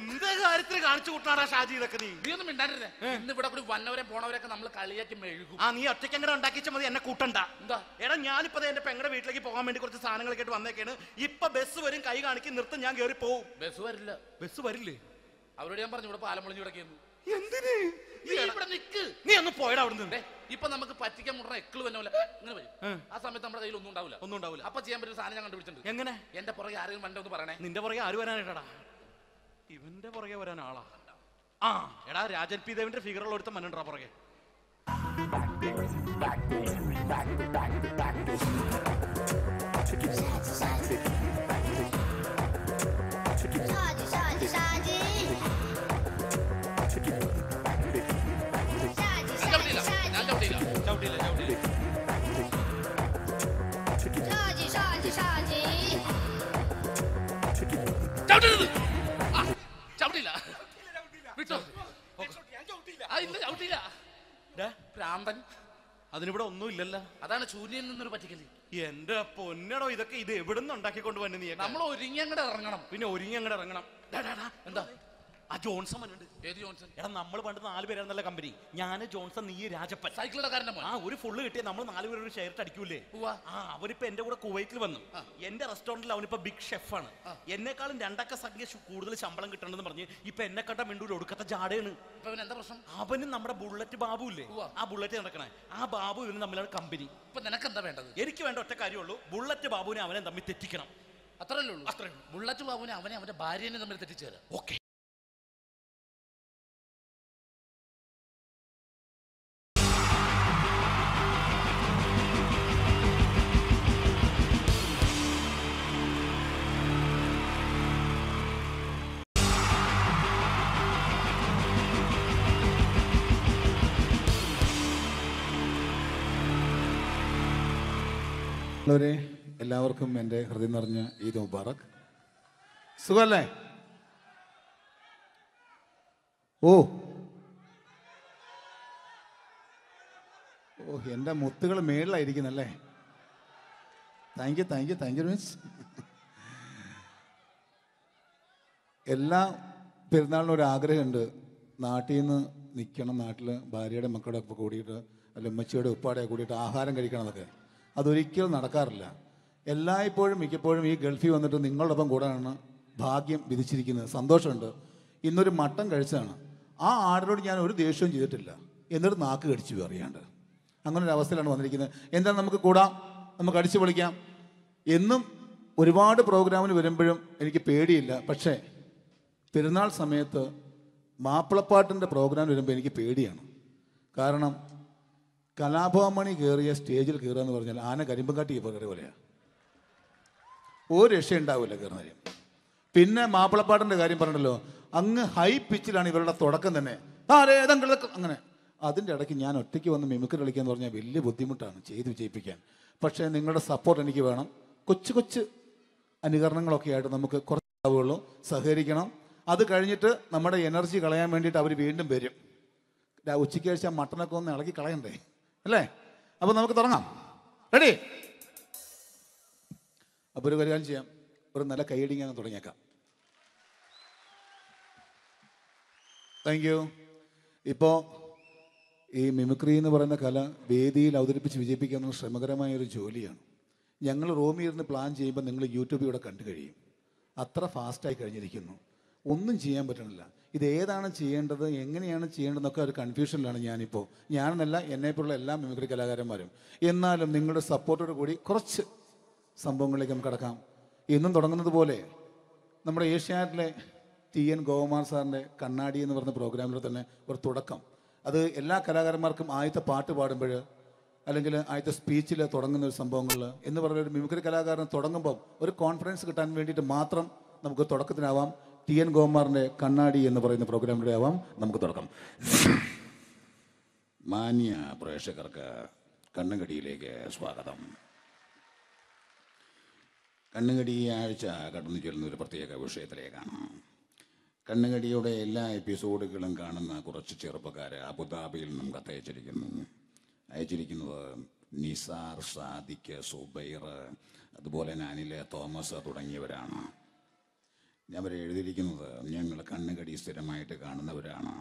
എന്ത് കാര്യത്തിന് കാണിച്ചു കൂട്ടാടാ ഷാജി ഇതൊക്കെ? നീ ഒന്നും മിണ്ടാണ്ടിരുന്നേ. ഇന്ന് ഇവിടെ കൂടി വന്നവരെ പോണവരൊക്കെ നമ്മൾ കളിയാക്കി മെഴുകും. നീ ഒറ്റയ്ക്ക് അങ്ങനെ ഉണ്ടാക്കിച്ച മതി, എന്നെ കൂട്ടണ്ട. എന്താ? എടാ, ഞാനിപ്പോ എന്റെ പെങ്ങളുടെ വീട്ടിലേക്ക് പോകാൻ വേണ്ടി കുറച്ച് സാധനങ്ങളൊക്കെ ആയിട്ട് വന്നേക്കാണ്. ഇപ്പൊ ബസ് വരും, കൈ കാണിക്കും, നിർത്തും, ഞാൻ കയറി പോവും. ബസ് വരില്ല. ബസ് വരില്ലേ? അവരോട് ഞാൻ പറഞ്ഞു ഇവിടെ പാലം പൊളിഞ്ഞു കിടക്കുന്നു. എന്തിന്? ഇവിടെ നിക്ക്. നീ ഒന്ന് പോയടാ അവിടുന്ന്. ഇപ്പൊ നമുക്ക് പറ്റിക്കാൻ മുടണ എക്കിള് തന്നെ പോലെ ഇങ്ങനെ വരും. ആ സമയത്ത് നമ്മുടെ കയ്യിൽ ഒന്നും ഉണ്ടാവില്ല. അപ്പൊ ചെയ്യാൻ പറ്റുന്ന സാധനം ഞാൻ കണ്ടുപിടിച്ചിട്ടുണ്ട്. എങ്ങനെ? എന്റെ പുറകെ ആരെങ്കിലും വണ്ടി ഒന്ന് പറയണേ. നിന്റെ പുറകെ ആര് വരാനായിട്ടാടാ? ഇവന്റെ പുറകെ വരാൻ ആളാ? എടാ, രാജൻ പി ദേവിന്റെ ഫിഗറുള്ള ഒരുത്ത മനുണ്ടാ പുറകെ. അതിനിവിടെ ഒന്നും ഇല്ലല്ലോ. അതാണ് ശൂന്യയിൽ നിന്നൊരു പറ്റിക്കല്. എന്റെ പൊന്നടോ, ഇതൊക്കെ ഇത് എവിടുന്ന് ഉണ്ടാക്കിക്കൊണ്ട് വന്നു? നീ നമ്മൾ ഒരുങ്ങി അങ്ങോട്ട് ഇറങ്ങണം. പിന്നെ ഒരുങ്ങി അങ്ങോട്ട് ഇറങ്ങണം. എന്താ? ആ ജോൺസൺ ഉണ്ട്. ഏത് ജോൺസൺ? എടാ, നമ്മൾ പണ്ട് 4 പേരായിരുന്നല്ല കമ്പനി. ഞാൻ, ജോൺസൺ, നീ, രാജപ്പൻ. സൈക്കിളുടെ കാരന്റെ മോൻ. ഒരു ഫുള്ള് കിട്ടിയ നമ്മൾ 4 പേര് ഒരു ഷെയർ അടിക്കൂലേ? അവനിപ്പോ എന്റെ കൂടെ കുവൈറ്റിൽ വന്നു. എന്റെ റെസ്റ്റോറന്റിൽ അവനിപ്പോ ബിഗ് ഷെഫാണ്. എന്നെക്കാളും 2 അക്ക സംഖ്യ കൂടുതൽ ശമ്പളം കിട്ടണമെന്ന് പറഞ്ഞ് ഇപ്പൊ എന്നെക്കാട്ട മിണ്ടൂര് ഒടുക്കത്തെ ജാടയാണ്. എന്താ പ്രശ്നം? അവനും നമ്മുടെ ബുള്ളറ്റ് ബാബു ഇല്ലേ, ആ ബുള്ളറ്റ് നടക്കണേ, ആ ബാബു ഇവനും തമ്മിലാണ് കമ്പനി. ഇപ്പൊ നിനക്ക് എന്താ വേണ്ടത്? എനിക്ക് വേണ്ട ഒറ്റ കാര്യമുള്ളൂ, ബുള്ളറ്റ് ബാബുവിനെ അവനെ തമ്മിൽ തെറ്റിക്കണം. അത്രയല്ലേ ഉള്ളൂ? ബുള്ളറ്റ് ബാബുവിനെ അവനെ അവന്റെ ഭാര്യനെ തമ്മിൽ തെറ്റിച്ചു തരാം. ഓക്കെ. പ്രിയമുള്ളവരെ, എല്ലാവർക്കും എൻ്റെ ഹൃദയം നിറഞ്ഞ ഈദ് മുബാറക്. സുഖമല്ലേ? ഓ ഓ എൻ്റെ മുത്തുകൾ മേളിലായിരിക്കുന്നല്ലേ. Thank you miss. എല്ലാ പെരുന്നാളിനും ഒരു ആഗ്രഹമുണ്ട്, നാട്ടിൽ നിന്ന് നിൽക്കണം, നാട്ടിൽ ഭാര്യയുടെ മക്കളുടെ ഒക്കെ കൂടിയിട്ട് അല്ല ഉമ്മച്ചിയുടെ ഉപ്പാടെ കൂടിയിട്ട് ആഹാരം കഴിക്കണം എന്നൊക്കെ. അതൊരിക്കലും നടക്കാറില്ല. എല്ലായ്പ്പോഴും മിക്കപ്പോഴും ഈ ഗൾഫിൽ വന്നിട്ട് നിങ്ങളോടൊപ്പം കൂടാനാണ് ഭാഗ്യം വിധിച്ചിരിക്കുന്നത്. സന്തോഷമുണ്ട്. ഇന്നൊരു മട്ടൻ കഴിച്ചതാണ്. ആ ആടിനോട് ഞാൻ ഒരു ദേഷ്യവും ചെയ്തിട്ടില്ല, എന്നിട്ട് നാക്ക് കടിച്ചു അറിയാണ്ട്. അങ്ങനെ ഒരു അവസ്ഥയിലാണ് വന്നിരിക്കുന്നത്. എന്താണ്, നമുക്ക് കൂടാം, നമുക്ക് അടിച്ചു പൊളിക്കാം. എന്നും ഒരുപാട് പ്രോഗ്രാമിന് വരുമ്പോഴും എനിക്ക് പേടിയില്ല. പക്ഷേ പെരുന്നാൾ സമയത്ത് മാപ്പിളപ്പാട്ടിൻ്റെ പ്രോഗ്രാം വരുമ്പോൾ എനിക്ക് പേടിയാണ്. കാരണം കലാഭവമണി കയറിയ സ്റ്റേജിൽ കയറുക എന്ന് പറഞ്ഞാൽ ആന കരിമ്പം കാട്ടി കയറിയ പോലെയാണ്. ഒരു രക്ഷയുണ്ടാവില്ല കയറുന്ന കാര്യം. പിന്നെ മാപ്പിളപ്പാട്ടിൻ്റെ കാര്യം പറഞ്ഞല്ലോ, അങ്ങ് ഹൈ പിച്ചിലാണ് ഇവരുടെ തുടക്കം തന്നെ. അങ്ങനെ അതിൻ്റെ ഇടയ്ക്ക് ഞാൻ ഒറ്റയ്ക്ക് വന്ന് മിമിക്രി കളിക്കുക എന്ന് പറഞ്ഞാൽ വലിയ ബുദ്ധിമുട്ടാണ് ചെയ്ത് വിജയിപ്പിക്കാൻ. പക്ഷേ നിങ്ങളുടെ സപ്പോർട്ട് എനിക്ക് വേണം. കൊച്ചു കൊച്ചു അനുകരണങ്ങളൊക്കെ ആയിട്ട് നമുക്ക് കുറച്ചാവുള്ളൂ. സഹകരിക്കണം. അത് കഴിഞ്ഞിട്ട് നമ്മുടെ എനർജി കളയാൻ വേണ്ടിയിട്ട് അവർ വീണ്ടും വരും. ഉച്ചയ്ക്ക് കഴിച്ചാൽ മട്ടനൊക്കെ ഒന്ന് ഇളക്കി കളയണ്ടേ അല്ലേ? അപ്പോൾ നമുക്ക് തുടങ്ങാം. റെഡി? അപ്പോൾ ഒരു കാര്യം ചെയ്യാം, ഒരു നല്ല കൈയടിങ്ങാൻ തുടങ്ങിയേക്കാം. Thank you. ഇപ്പോൾ ഈ മിമിക്രി എന്ന് പറയുന്ന കല വേദിയിൽ അവതരിപ്പിച്ച് വിജയിപ്പിക്കുന്ന ശ്രമകരമായൊരു ജോലിയാണ്. ഞങ്ങൾ റൂമിൽ ഇരുന്ന് പ്ലാൻ ചെയ്യുമ്പോൾ നിങ്ങൾ യൂട്യൂബിൽ ഇവിടെ കണ്ടു കഴിയും. അത്ര ഫാസ്റ്റായി കഴിഞ്ഞിരിക്കുന്നു. ഒന്നും ചെയ്യാൻ പറ്റണില്ല. ഇത് ഏതാണ് ചെയ്യേണ്ടത്, എങ്ങനെയാണ് ചെയ്യേണ്ടതെന്നൊക്കെ ഒരു കൺഫ്യൂഷനിലാണ് ഞാനിപ്പോൾ. ഞാനെന്നല്ല, എന്നെപ്പോലുള്ള എല്ലാ മിമിക്രി കലാകാരന്മാരും. എന്നാലും നിങ്ങളുടെ സപ്പോർട്ടോട് കൂടി കുറച്ച് സംഭവങ്ങളിലേക്ക് നമുക്ക് കടക്കാം. എന്നും തുടങ്ങുന്നത് പോലെ നമ്മുടെ ഏഷ്യാനെറ്റിലെ TN ഗോപകുമാർ സാറിൻ്റെ കണ്ണാടി എന്ന് പറഞ്ഞ പ്രോഗ്രാമിൽ തന്നെ ഒരു തുടക്കം. അത് എല്ലാ കലാകാരന്മാർക്കും ആദ്യത്തെ പാട്ട് പാടുമ്പോൾ അല്ലെങ്കിൽ ആദ്യത്തെ സ്പീച്ചിൽ തുടങ്ങുന്ന ഒരു സംഭവങ്ങളിൽ എന്ന് പറഞ്ഞ ഒരു മിമിക്രി കലാകാരൻ തുടങ്ങുമ്പം ഒരു കോൺഫിഡൻസ് കിട്ടാൻ വേണ്ടിയിട്ട് മാത്രം നമുക്ക് തുടക്കത്തിനാവാം. TN ഗോപകുമാറിൻ്റെ കണ്ണാടി എന്ന് പറയുന്ന പ്രോഗ്രാമിലൂടെ ആവാം നമുക്ക് തുടക്കം. മാന്യ പ്രേക്ഷകർക്ക് കണ്ണുകടിയിലേക്ക് സ്വാഗതം. കണ്ണുകടി ഈ ആഴ്ച കടന്നു ചെല്ലുന്ന ഒരു പ്രത്യേക വിഷയത്തിലേക്കാണ്. കണ്ണുകടിയുടെ എല്ലാ എപ്പിസോഡുകളും കാണുന്ന കുറച്ച് ചെറുപ്പക്കാർ അബുദാബിയിൽ നിന്നും അയച്ചിരിക്കുന്നത് നിസാർ, സാദിഖ്, സുബൈർ, അതുപോലെ അനിൽ, തോമസ് തുടങ്ങിയവരാണ്. അവർ എഴുതിയിരിക്കുന്നത്, ഞങ്ങൾ കണ്ണുകടി സ്ഥിരമായിട്ട് കാണുന്നവരാണ്.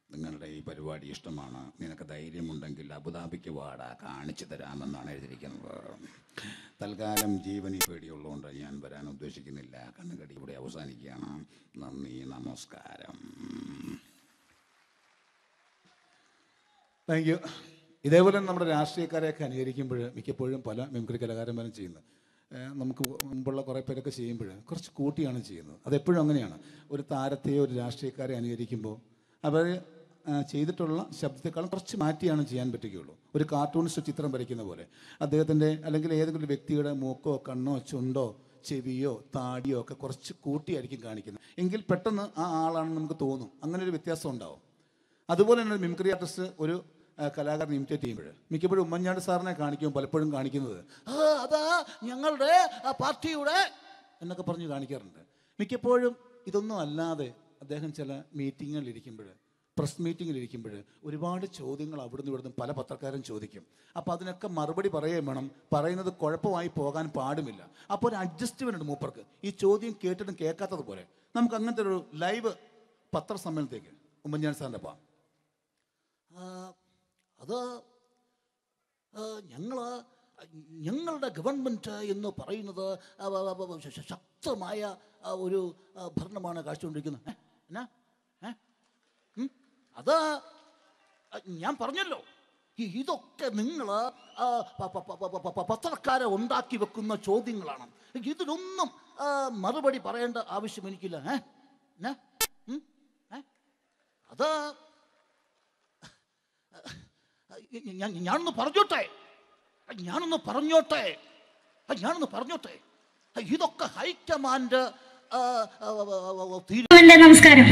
നിങ്ങളുടെ ഈ പരിപാടി ഇഷ്ടമാണ്. നിനക്ക് ധൈര്യമുണ്ടെങ്കിൽ അബുദാബിക്ക് വാടാ, കാണിച്ചു തരാമെന്നാണ് എഴുതിയിരിക്കുന്നത്. തൽക്കാലം ജീവനി പേടിയുള്ളതുകൊണ്ട് ഞാൻ വരാൻ ഉദ്ദേശിക്കുന്നില്ല. കണ്ണുകടി ഇവിടെ അവസാനിക്കുകയാണ്. നന്ദി, നമസ്കാരം. Thank you. ഇതേപോലെ നമ്മുടെ രാഷ്ട്രീയക്കാരെയൊക്കെ അനുകരിക്കുമ്പോൾ മിക്കപ്പോഴും പല മിമിക്രി കലാകാരന്മാരും ചെയ്യുന്നത്, നമുക്ക് മുമ്പുള്ള കുറേ പേരൊക്കെ ചെയ്യുമ്പോൾ കുറച്ച് കൂട്ടിയാണ് ചെയ്യുന്നത്. അതെപ്പോഴും അങ്ങനെയാണ്. ഒരു താരത്തെയോ ഒരു രാഷ്ട്രീയക്കാരെ അനുകരിക്കുമ്പോൾ അവർ ചെയ്തിട്ടുള്ള ശബ്ദത്തെക്കാളും കുറച്ച് മാറ്റിയാണ് ചെയ്യാൻ പറ്റുകയുള്ളൂ. ഒരു കാർട്ടൂണിസ്റ്റ് ചിത്രം വരയ്ക്കുന്ന പോലെ അദ്ദേഹത്തിൻ്റെ അല്ലെങ്കിൽ ഏതെങ്കിലും വ്യക്തിയുടെ മൂക്കോ കണ്ണോ ചുണ്ടോ ചെവിയോ താടിയോ ഒക്കെ കുറച്ച് കൂട്ടിയായിരിക്കും കാണിക്കുന്നത്. എങ്കിൽ പെട്ടെന്ന് ആ ആളാണെന്ന് നമുക്ക് തോന്നും. അങ്ങനെ ഒരു വ്യത്യാസം ഉണ്ടാവും. അതുപോലെ തന്നെ മിമിക്രി ആർട്ടിസ്റ്റ് ഒരു കലാകാരൻ ഇമിറ്റേറ്റ് ചെയ്യുമ്പോൾ മിക്കപ്പോഴും ഉമ്മൻചാണ്ടി സാറിനെ കാണിക്കുമ്പോൾ പലപ്പോഴും കാണിക്കുന്നത് അതാ ഞങ്ങളുടെ പാർട്ടിയുടെ എന്നൊക്കെ പറഞ്ഞ് കാണിക്കാറുണ്ട്. മിക്കപ്പോഴും ഇതൊന്നും അല്ലാതെ അദ്ദേഹം ചില മീറ്റിങ്ങുകളിലിരിക്കുമ്പോൾ, പ്രസ് മീറ്റിങ്ങിലിരിക്കുമ്പോൾ ഒരുപാട് ചോദ്യങ്ങൾ അവിടുന്ന് ഇവിടുന്ന് പല പത്രക്കാരും ചോദിക്കും. അപ്പോൾ അതിനൊക്കെ മറുപടി പറയുകയും വേണം. പറയുന്നത് കുഴപ്പമായി പോകാൻ പാടുമില്ല. അപ്പോൾ ഒരു അഡ്ജസ്റ്റ്മെൻറ്റ് മൂപ്പർക്ക്. ഈ ചോദ്യം കേട്ടിട്ടും കേൾക്കാത്തതുപോലെ നമുക്ക് അങ്ങനത്തെ ഒരു ലൈവ് പത്രസമ്മേളനത്തേക്ക് ഉമ്മൻചാണ്ടി സാറിൻ്റെ പോകാം. അത് ഞങ്ങളുടെ ഗവൺമെൻറ് എന്ന് പറയുന്നത് ശക്തമായ ഒരു ഭരണമാണ് കാഴ്ചകൊണ്ടിരിക്കുന്നത്. എന്നാ അത് ഞാൻ പറഞ്ഞല്ലോ, ഇതൊക്കെ നിങ്ങൾ പത്രക്കാരെ ഉണ്ടാക്കി വെക്കുന്ന ചോദ്യങ്ങളാണ്. ഇതിനൊന്നും മറുപടി പറയേണ്ട ആവശ്യം എനിക്കില്ല. അത് ഞാനൊന്ന് പറഞ്ഞോട്ടെ. ഇതൊക്കെ ഹൈക്കമാൻഡ്. നമസ്കാരം.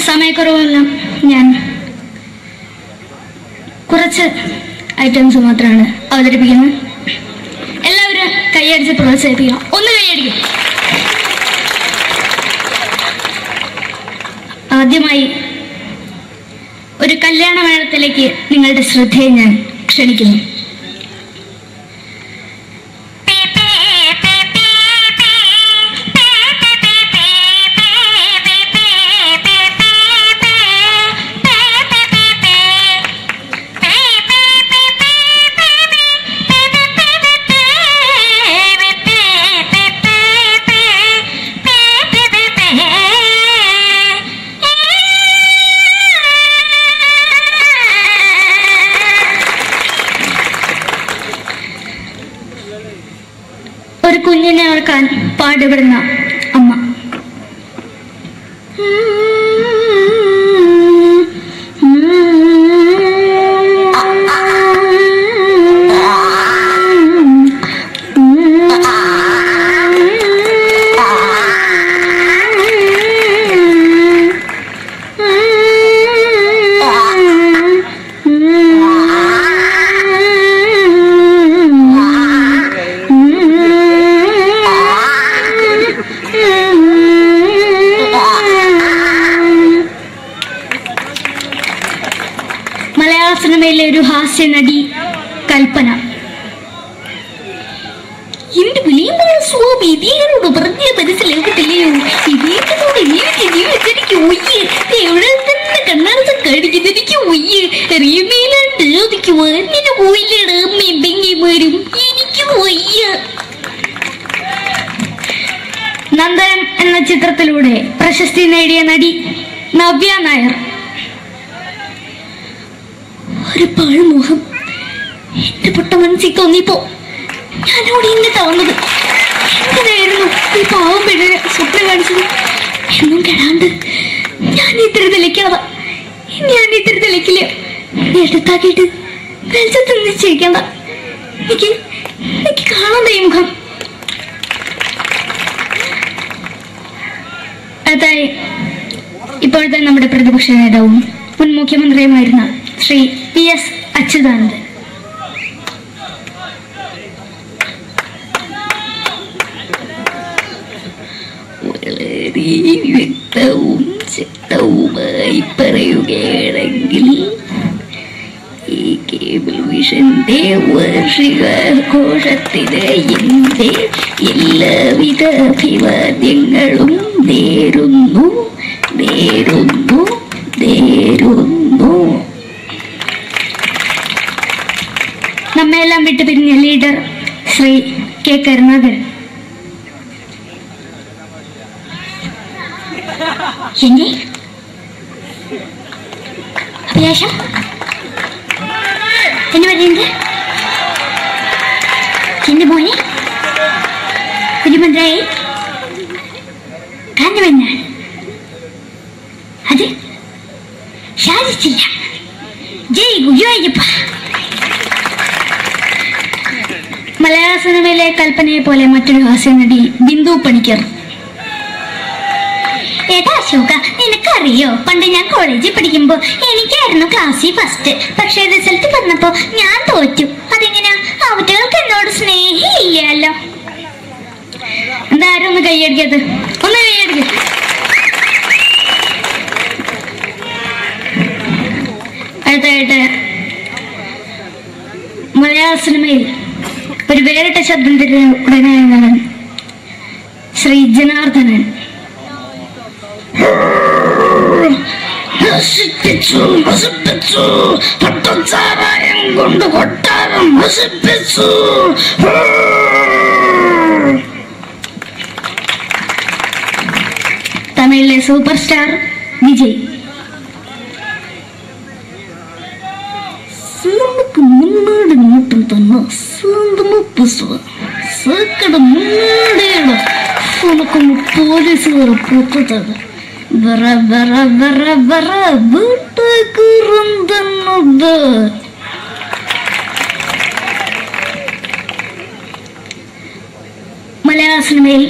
സമയക്കുറവെല്ലാം ഞാൻ കുറച്ച് ഐറ്റംസ് മാത്രമാണ് അവതരിപ്പിക്കുന്നത്. എല്ലാവരും കൈയടിച്ച് പ്രോത്സാഹിപ്പിക്കണം. ഒന്ന് കൈയടിക്കും. ആദ്യമായി ഒരു കല്യാണ മേളത്തിലേക്ക് നിങ്ങളുടെ ശ്രദ്ധയെ ഞാൻ ക്ഷണിക്കുന്നു. ഒരു കുഞ്ഞിനെ ഓർക്കാൻ പാടുപെടുന്ന അമ്മ. സിനിമയിലെ ഒരു ഹാസ്യ നടി കൽപ്പന. എന്റെ വിളിയമായ സ്വാമി ഇതിനോട് പറഞ്ഞ മനസ്സിലാകത്തില്ലയോ, ഇതേറ്റോട് ജീവിച്ചെനിക്ക് ഒയ്യ്, എവിടെ തന്നെ കണ്ണാടത്ത് കടിക്കുന്നത് എനിക്ക് ഒയ്യ്, അറിയുമേലാണ്ട് എനിക്ക് വന്നിട്ട് പോയില്ലേടാ അമ്മയും പെങ്ങന്മാരും, എനിക്ക് ഒയ്യ. നന്ദനം എന്ന ചിത്രത്തിലൂടെ പ്രശസ്തി നേടിയ നടി നവ്യ നായർ. ഒരു പാഴ്മോഹം എന്റെ പൊട്ട മനസ്സിൽ തോന്നിയപ്പോ ഞാനവിടെ ഇന്നിട്ടാ വന്നത്. എന്തിനായിരുന്നു ഈ പാവം പെണ്ണിനെ സ്വപ്നം കാണിച്ചത്? എന്നും കെടാണ്ട് ഞാൻ ഇത്തിരി തെളിക്കാതെ ഞാൻ ഇത്തിരി തെളിക്കില്ല. എടുത്താക്കിയിട്ട് വെളിച്ചത്ത് നിശ്ചയിക്കണ്ട. എനിക്ക് കാണാൻ ഈ മുഖം. അതായി ഇപ്പോഴത്തെ നമ്മുടെ പ്രതിപക്ഷ നേതാവും മുൻ മുഖ്യമന്ത്രിയുമായിരുന്ന ശ്രീ PS അച്യുതാനന്ദൻ. വളരെ വ്യക്തവും ശക്തവുമായി പറയുകയാണെങ്കിൽ ഈ കേബിൾ വിഷന്റെ വാർഷികാഘോഷത്തിന് എന്റെ എല്ലാവിധ അഭിവാദ്യങ്ങളും നേരുന്നു. നമ്മയെല്ലാം വിട്ടുപിരിഞ്ഞ ലീഡർ ശ്രീ K. കരുണാകരൻ. എന്റെ അഭിലാഷം എന്ന് പറയുന്നത് എന്റെ മോനെ കുരുമന്ത്രായി കാണുമെന്നാണ്. അത് സാധിച്ചില്ല. ജയ് ഗുരുവായൂരപ്പ. മലയാള സിനിമയിലെ കൽപ്പനയെ പോലെ മറ്റൊരു ഹാസ്യ നടി ബിന്ദു പണിക്കർ. ഏട്ടാ അശോക, നിനക്കറിയോ, പണ്ട് ഞാൻ കോളേജിൽ പഠിക്കുമ്പോ എനിക്കായിരുന്നു ക്ലാസ്സിൽ ഫസ്റ്റ്. പക്ഷെ റിസൾട്ട് വന്നപ്പോ ഞാൻ തോറ്റു. അതെങ്ങനെയാ? അവറ്റകൾക്ക് എന്നോട് സ്നേഹമില്ലല്ലോ. എന്താരും ഒന്ന് കൈയടിക്കത്, ഒന്ന് കൈയടിക്ക. അടുത്തായിട്ട് മലയാള സിനിമയിൽ ഒരു വേറിട്ട ശബ്ദത്തിന്റെ ഉടനായ നടൻ ശ്രീ ജനാർദ്ദനൻ. നശിപ്പിച്ചു പട്ടച്ചാരായം കൊണ്ട് കൊട്ടാരം നശിപ്പിച്ചു. തമിഴിലെ സൂപ്പർ സ്റ്റാർ വിജയ്. നമുക്ക് മുന്നോടി നോട്ടം തന്നെ സ്വന്തമോ പുസ്തകം സക്കട മുന്നോടിയാണ് ഉനക്കൊന്ന് പോലീസുകാർ പൊത്തത് വറ വറ വറ വറ വീട്ടുകുറുന്നത്. മലയാള സിനിമയിൽ